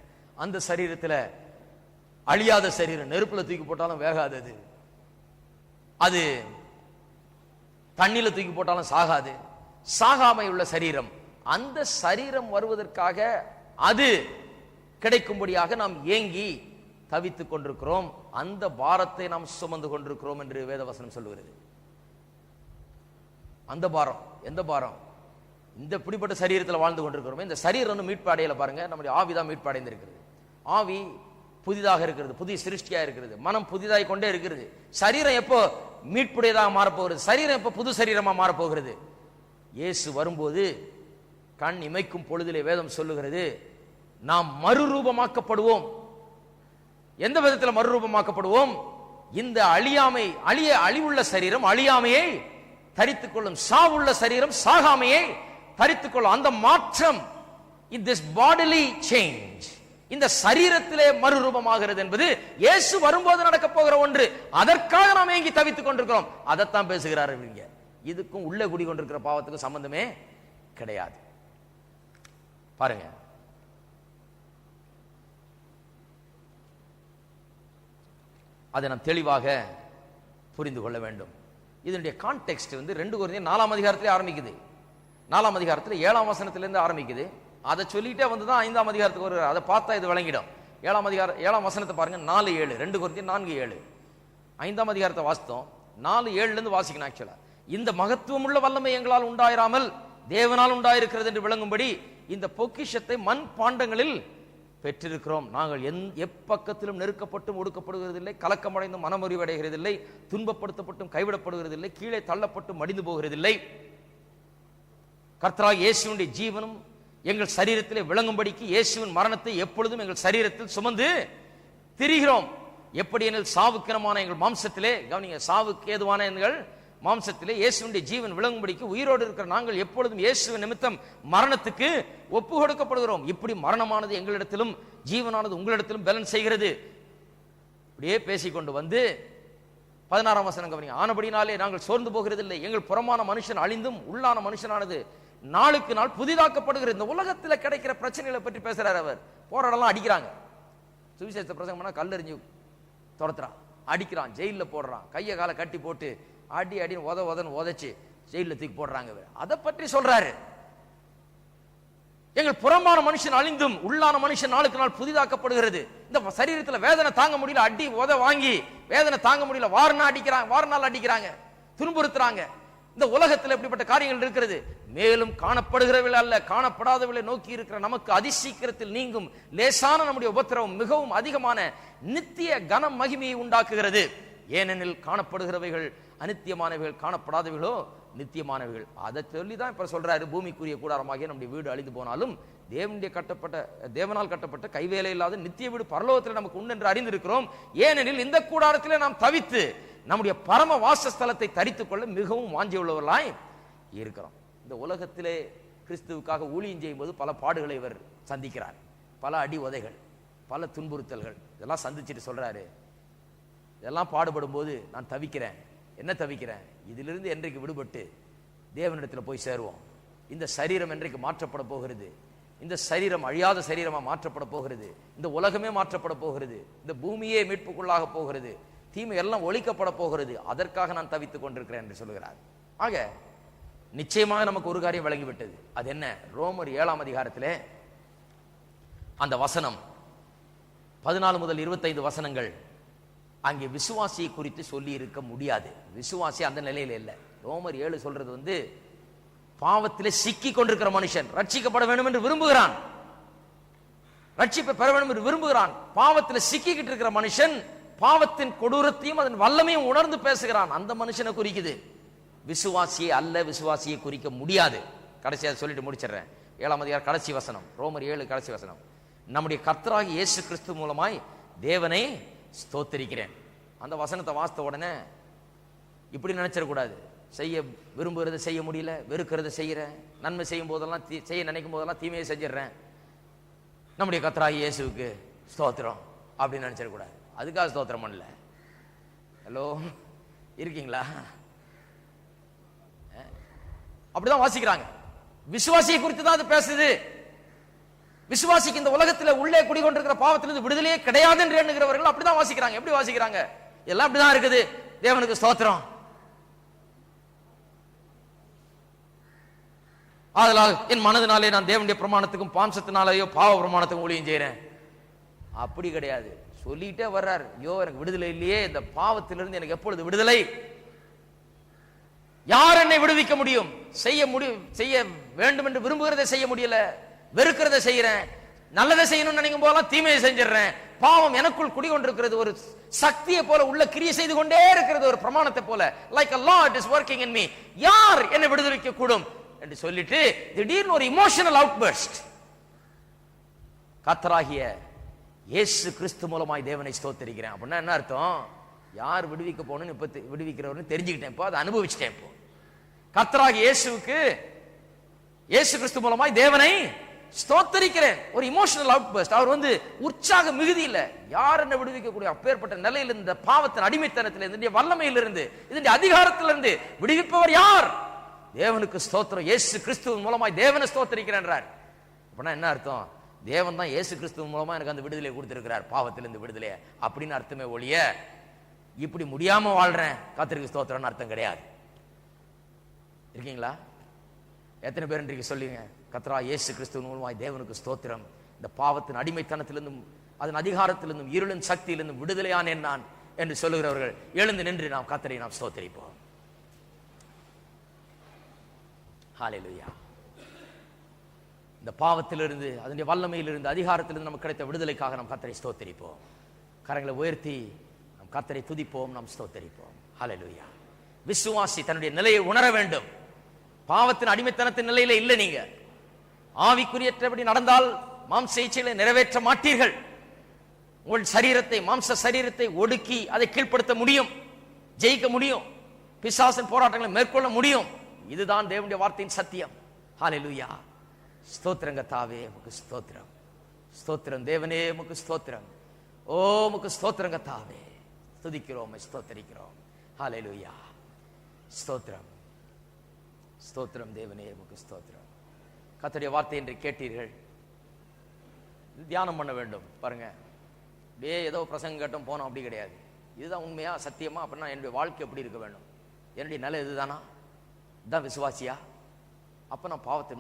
அந்த சரீரத்தில் அழியாத சரீரம், நெருப்புல தூக்கி போட்டாலும் வேகாதது, அது தண்ணில தூக்கி போட்டாலும் சாகாது, சாகாமை உள்ள சரீரம். அந்த சரீரம் வருவதற்காக அது கிடைக்கும்படியாக நாம் ஏங்கி தவித்துக் கொண்டிருக்கிறோம். அந்த பாரத்தை நாம் சுமந்து கொண்டிருக்கிறோம் என்று வேதவசனம் சொல்லுகிறது. அந்த பாரம் எந்த பாரம்? இந்த இப்படிப்பட்ட சரீரத்தில் வாழ்ந்து கொண்டிருக்கிறோம். இந்த சரீரம் மீட்பு அடையல பாருங்க, நம்முடைய ஆவிதான் மீட்பு அடைந்திருக்கிறது. ஆவி புதிதாக இருக்கிறது, புதிய சிருஷ்டியா இருக்கிறது, மனம் புதிதாய் கொண்டே இருக்கிறது. சரீரம் எப்போ மீட்புடையதாக மாறப்போகிறது? சரீரம் எப்போ புது சரீரமா மாறப்போகிறது? இயேசு வரும்போது கண் இமைக்கும் பொழுதிலே வேதம் சொல்லுகிறது, நாம் மறுரூபமாக்கப்படுவோம். எந்த விதத்தில் மறுரூபமாக்கப்படுவோம்? இந்த அழிவுள்ள சரீரம் அழியாமையை தரித்துக் கொள்ளும், சாவுள்ள சரீரம் சாகாமையை தரித்துக் கொள்ளும். அந்த மாற்றம், this bodily change, இந்த சரீரத்திலே மறுரூபமாகிறது என்பது இயேசு வரும்போது நடக்க போகிற ஒன்று. அதற்காக நாம் ஏங்கி தவித்துக் கொண்டிருக்கிறோம். அதைத்தான் பேசுகிறார்கள் இங்க. இதுக்கும் உள்ள குடி கொண்டிருக்கிற பாவத்துக்கும் சம்பந்தமே கிடையாது. பாருங்க, அதை நாம் தெளிவாக புரிந்து கொள்ள வேண்டும். இதனுடைய கான்டெக்ஸ்ட் 2 கொரிந்தியர் 4ஆம் அதிகாரத்திலே ஆரம்பிக்குது. 4ஆம் அதிகாரத்தில் 7ஆம் வசனத்திலிருந்து ஆரம்பிக்குது. அதை சொல்லிட்டே வந்துதான் 5ஆம் அதிகாரத்துக்கு வருகிறார். அதை பார்த்தா இது விளங்கிடும். 7ஆம் அதிகாரம் 7ஆம் வசனத்தை பாருங்க, 4:7, 2 கொரிந்தியர் 4:7. 5ஆம் அதிகாரத்தை வாசித்தோம், 4:7 வாசிக்கணும். ஆக்சுவலா இந்த மகத்துவம் உள்ள வல்லமை எங்களால் உண்டாயிராமல் தேவனால் உண்டாயிருக்கிறது என்று விளங்கும்படி இந்த பொக்கிஷத்தை மண் பாண்டங்களில் பெற்றிருக்கிறோம். நாங்கள் எப்பக்கத்திலும் நெருக்கப்பட்டும் ஒடுக்கப்படுகிறதில்லை, கலக்கமடைந்தும் மனமுறிவடைகிறதில்லை, துன்பப்படுத்தப்பட்டும் கைவிடப்படுகிறதில்லை, கீழே தள்ளப்பட்டும் மடிந்து போகிறதில்லை. கர்த்தராகிய இயேசுவினுடைய ஜீவனும் எங்கள் சரீரத்திலே விளங்கும்படிக்கு இயேசுவின் மரணத்தை எப்பொழுதும் எங்கள் சரீரத்தில் சுமந்து திரிகிறோம். எப்படி எங்கள் சாவுக்கிரமான எங்கள் மாம்சத்திலே, கவனிங்க, சாவுக்கு ஏதுவான எங்கள் மாம்சத்திலே இயேசுவினுடைய ஜீவன் விளங்கும்படிக்கு உயிரோடு இருக்கிற நாங்கள் எப்பொழுதும் இயேசுவின் நிமித்தம் மரணத்துக்கு ஒப்பு கொடுக்கப்படுகிறோம். இப்படி மரணமானது எங்களிடத்திலும் ஜீவனானது உங்களிடத்திலும் பேலன்ஸ் செய்கிறது. இப்படியே பேசிக்கொண்டு வந்து 16ஆம் வசனம் கவனிங்க. ஆனபடினாலே நாங்கள் சோர்ந்து போகிறதில்லை, எங்கள் புறமான மனுஷன் அழிந்தும் உள்ளான மனுஷனானது நாளுக்கு நாள் புதிதாக்கப்படுகிறது. இந்த உலகத்தில் கிடைக்கிற பிரச்சனைகளை பற்றி பேசுறாரு அவர். போராடலாம், அடிக்கிறாங்க, சுவிசேஷ பிரசங்கம் பண்ணா கல்லெறிஞ்சு துரத்துறான், அடிக்கிறான், ஜெயிலில் போடுறான், கையை காலை கட்டி போட்டு அடி அடின்னு உதன்னு உதைச்சு ஜெயிலில் தூக்கி போடுறாங்க. அதை பற்றி சொல்றாரு. எங்கள் புறமான மனுஷன் அழிந்தும் உள்ளான மனுஷன் நாளுக்கு நாள் புதிதாக்கப்படுகிறது. இந்த சரீரத்தில் வேதனை தாங்க முடியல, அடி உத வாங்கி வேதனை தாங்க முடியல, வாரநாள் அடிக்கிறாங்க, துன்புறுத்துறாங்க. இந்த உலகத்தில் எப்படிப்பட்ட காரியங்கள் இருக்கிறது. மேலும் காணப்படுகிறவில்லை அல்ல, காணப்படாதவில்லை நோக்கி இருக்கிற நமக்கு அதிசீக்கிரத்தில் நீங்கும் லேசான நம்முடைய உபத்திரவம் மிகவும் அதிகமான நித்திய கன மகிமையை உண்டாக்குகிறது. ஏனெனில் காணப்படுகிறவைகள் அநித்தியமானவைகள், காணப்படாதவைகளோ நித்தியமானவைகள். அதை சொல்லி தான் இப்ப சொல்றாரு, பூமிக்குரிய கூடாரமாகிய நம்முடைய வீடு அழிந்து போனாலும் தேவனால் கட்டப்பட்ட கைவேலை இல்லாத நித்திய வீடு பரலோகத்தில் நமக்கு உண்டு என்று அறிந்திருக்கிறோம். ஏனெனில் இந்த கூடாரத்திலே நாம் தவித்து நம்முடைய பரம வாசஸ்தலத்தை தரித்துக் கொள்ள மிகவும் வாஞ்சி உள்ளவர்களாய் இருக்கிறோம். இந்த உலகத்திலே கிறிஸ்துவுக்காக ஊழியம் செய்யும் போது பல பாடுகளை இவர் சந்திக்கிறார். பல அடி உதைகள், பல துன்புறுத்தல்கள், இதெல்லாம் சந்திச்சுட்டு சொல்றாரு, இதெல்லாம் பாடுபடும் போது நான் தவிக்கிறேன். என்ன தவிக்கிறேன்? இதிலிருந்து என்றைக்கு விடுபட்டு தேவனிடத்தில் போய் சேருவோம். இந்த சரீரம் என்றைக்கு மாற்றப்பட போகிறது, இந்த சரீரம் அழியாத சரீரமா மாற்றப்பட போகிறது, இந்த உலகமே மாற்றப்பட போகிறது, இந்த பூமியே மீட்புக்குள்ளாக போகிறது, தீமை எல்லாம் ஒழிக்கப்பட போகிறது, அதற்காக நான் தவித்துக் கொண்டிருக்கிறேன் என்று சொல்கிறார். ஆக நிச்சயமாக நமக்கு ஒரு காரியம் விளங்கிவிட்டது. அது என்ன? ரோமர் 7ஆம் அதிகாரத்திலே அந்த வசனம் 14 முதல் 25 வசனங்கள் அங்கே விசுவாசியை குறித்து சொல்லி இருக்க முடியாது. விசுவாசி அந்த நிலையில இல்லை. ரோமர் 7 சொல்றது பாவத்திலே சிக்கி கொண்டிருக்கிற மனுஷன் ரட்சிக்கப்பட வேண்டும் என்று விரும்புகிறான், ரட்சிப்பை பெற வேண்டும் என்று விரும்புகிறான். பாவத்தில் சிக்கிக்கிட்டு இருக்கிற மனுஷன் பாவத்தின் கொடூரத்தையும் அதன் வல்லமையும் உணர்ந்து பேசுகிறான். அந்த மனுஷனை குறிக்குது. விசுவாசியை அல்ல, விசுவாசியை குறிக்க முடியாது. கடைசியாக சொல்லிட்டு முடிச்சிடுறேன். 7ஆம் அதிகாரம் கடைசி வசனம், ரோமர் 7 கடைசி வசனம். நம்முடைய கர்த்தராகிய இயேசு கிறிஸ்து மூலமாய் தேவனை ஸ்தோத்திரிக்கிறேன். அந்த வசனத்தை வாசித்த உடனே இப்படி நினைச்சிடக்கூடாது. செய்ய விரும்புகிறத செய்ய முடியல, வெறுக்கிறத செய்யறேன், நன்மை செய்யும் போதெல்லாம் செய்ய நினைக்கும் போதெல்லாம் தீமையை செஞ்சிடறேன், நம்முடைய கர்த்தராகிய இயேசுவுக்கு ஸ்தோத்திரம் அப்படின்னு நினைச்சிடக்கூடாது. அதுக்காக ஸ்தோத்திரம் பண்ணல. ஹலோ, இருக்கீங்களா? அப்படிதான் வாசிக்கிறாங்க. விசுவாசியை குறித்து தான் அது பேசுது. விசுவாசிக்கு இந்த உலகத்தில் உள்ளே குடிகொண்டிருக்கிற பாவத்திலிருந்து விடுதலையே கிடையாது என்று எண்ணுகிறவர்கள் அப்படிதான் வாசிக்கிறாங்க. எப்படி வாசிக்கிறாங்க? எல்லாம் அப்படிதான் இருக்குது, தேவனுக்கு ஸ்தோத்திரம். ஆதலால் என் மனதினாலே நான் தேவனுடைய பிரமாணத்துக்கும் பாம்சத்தினாலேயோ பாவ பிரமாணத்துக்கும் ஊழியம் செய்யறேன். அப்படி கிடையாது. சொல்லிட்டே வர்றார், ஐயோ எனக்கு விடுதலை இல்லையே, இந்த பாவத்திலிருந்து எனக்கு எப்பொழுது விடுதலை? யார் என்னை விடுவிக்க முடியும்? செய்ய வேண்டும் என்று விரும்புகிறதை செய்ய முடியல, வெறுக்கிறதை செய்யறேன், நல்லதை செய்யணும்னு நினைக்கும் போதெல்லாம் தீமையை செஞ்சிடறேன். பாவம் எனக்குள் குடிகொண்டிருக்கிறது, ஒரு சக்தியை போல உள்ள கிரியை செய்து கொண்டே இருக்கிறது, ஒரு பிரமாணத்தை போல. Like a law it is working in me. யார் என்னை விடுவிக்க கூடும் என்று சொல்லிட்டு திடீர்னு ஒரு இமோஷனல் அவுட்பர்ஸ்ட். கர்த்தராகிய இயேசு கிறிஸ்து மூலமாய் தேவனை ஸ்தோத்திரிக்கிறேன் அப்படின்னா என்ன அர்த்தம்? யார் விடுவிக்க போகணும்னு இப்ப விடுவிக்கிறவர்னு தெரிஞ்சுக்கிட்டேன், இப்போ அதை அனுபவிச்சிட்டேன். இப்போ கர்த்தராகிய இயேசு கிறிஸ்து மூலமாய் தேவனை ஸ்தோத்திரிக்கிறேன். ஒரு இமோஷனல் அவுட்பர்ஸ்ட். அவர் உற்சாக மிகுதி இல்ல. யார் என்ன விடுவிக்கக்கூடிய அப்பேற்பட்ட நிலையில் இந்த பாவத்தின் அடிமைத்தனத்திலிருந்து, இந்த வல்லமையிலிருந்து, இதனுடைய அதிகாரத்திலிருந்து விடுவிப்பவர் யார்? தேவனுக்கு ஸ்தோத்திரம். இயேசு கிறிஸ்துவின் மூலமாய் தேவனை ஸ்தோத்திரிக்கிறேன். அப்படின்னா என்ன அர்த்தம்? தேவன் தான் இயேசு கிறிஸ்துவின் மூலமா எனக்கு அந்த விடுதலை கொடுத்திருக்கிறார், பாவத்திலிருந்து விடுதலை அப்படின்னு அர்த்தமே ஒழிய இப்படி முடியாம வாழ்றேன் கர்த்தருக்கு ஸ்தோத்திரம்னு அர்த்தம் கிடையாது. இருக்கீங்களா? எத்தனை பேர் இன்றைக்கு சொல்லுங்க, கர்த்தரா இயேசு கிறிஸ்துவின் மூலமாய் தேவனுக்கு ஸ்தோத்திரம், இந்த பாவத்தின் அடிமைத்தனத்திலிருந்தும் அதன் அதிகாரத்திலிருந்தும் இருளின் சக்தியிலிருந்தும் விடுதலையானேன் நான் என்று சொல்லுகிறவர்கள் எழுந்து நின்று நாம் கர்த்தரை நாம் ஸ்தோத்திரிப்போம். ஹல்லேலூயா. இந்த பாவத்திலிருந்து, அதனுடைய வல்லமையிலிருந்து, அதிகாரத்திலிருந்து நமக்கு கிடைத்த விடுதலைக்காக நாம் கர்த்தரை ஸ்தோத்திரிப்போம். கரங்களை உயர்த்தி நாம் கர்த்தரை துதிப்போம், நாம் ஸ்தோத்திரிப்போம். ஹல்லேலூயா. விசுவாசி தன்னுடைய நிலையை உணர வேண்டும். பாவத்தின் அடிமைத்தனத்தின் நிலையில இல்லை. நீங்க ஆவிக்குரியற்றபடி நடந்தால் மாம்ச இச்சைகளை நிறைவேற்ற மாட்டீர்கள். உங்கள் சரீரத்தை, மாம்ச சரீரத்தை ஒடுக்கி அதை கீழ்ப்படுத்த முடியும், ஜெயிக்க முடியும், பிசாசின் போராட்டங்களை மேற்கொள்ள முடியும். இதுதான் தேவனுடைய வார்த்தையின் சத்தியம். ஹல்லேலூயா. ஸ்தோத்திரம் கர்த்தாவே, உமக்கு ஸ்தோத்திரம். ஸ்தோத்திரம் தேவனே, உமக்கு ஸ்தோத்திரம். ஓ உமக்கு ஸ்தோத்திரம் கர்த்தாவே, துதிக்கிறோம், ஸ்தோத்திரிக்கிறோம். ஹல்லேலூயா. ஸ்தோத்திரம், ஸ்தோத்திரம் தேவனே, உமக்கு ஸ்தோத்திரம். கர்த்தருடைய வார்த்தை என்று கேட்டீர்கள், தியானம் பண்ண வேண்டும். பாருங்க, அப்படியே ஏதோ பிரசங்கம் கேட்டோம் போனோம், அப்படி கிடையாது. இதுதான் உண்மையா சத்தியமா? அப்படின்னா என்னுடைய வாழ்க்கை எப்படி இருக்க வேண்டும்? என்னுடைய நிலை இதுதானா? இதுதான் விசுவாசியா? அப்ப நான் பாவத்தை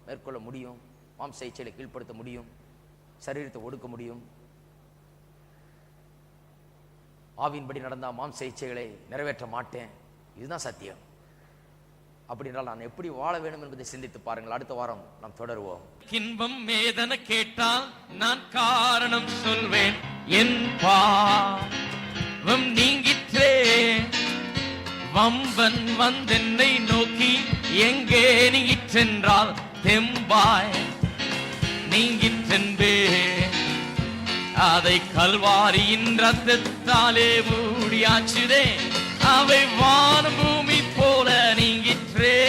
மேற்கொள்ள முடியும், மாம்ச இச்சையை கீழ்ப்படுத்த முடியும், சரீரத்தை ஒடுக்க முடியும். ஆவியின்படி நடந்தா மாம்ச இச்சைகளை நிறைவேற்ற மாட்டேன். இதுதான் சத்தியம். அப்படின்றால் நான் எப்படி வாழ வேண்டும் என்பதை சிந்தித்து பாருங்கள். அடுத்த வாரம் நாம் தொடருவோம். இன்பம் வேதனை கேட்டால் நான் காரணம் சொல்வேன். என் பாவம் நீங்கிற்று வம்பன் வந்தென்னை நோக்கி எங்கே நீங்கிற்றென்றால் தெம்பாய் நீங்கிற்றென்பே. அதை கல்வாரியின் ரத்தத்தாலே மூடியாச்சுதே. அவை வானம் பூமி போல நீங்கிற்றே.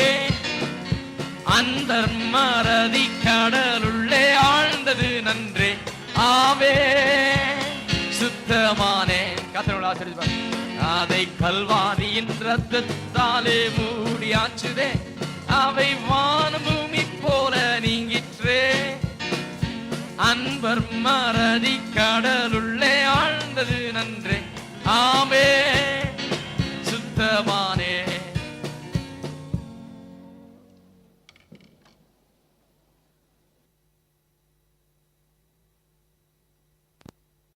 அந்த மறதி கடலுள்ளே ஆழ்ந்தது நன்றே. ஆவே சுத்தமானே. கர்த்தரோடு ஆசீர்வதிப்பார். அதை கல்வாரியின் ரத்தத்தாலே மூடியாச்சுதே. அவை வானம் பூமி போல நீங்கிற்றே. அன்பர் மறதி கடலுள்ளே ஆழ்ந்தது நன்றே. ஆமே சுத்தமான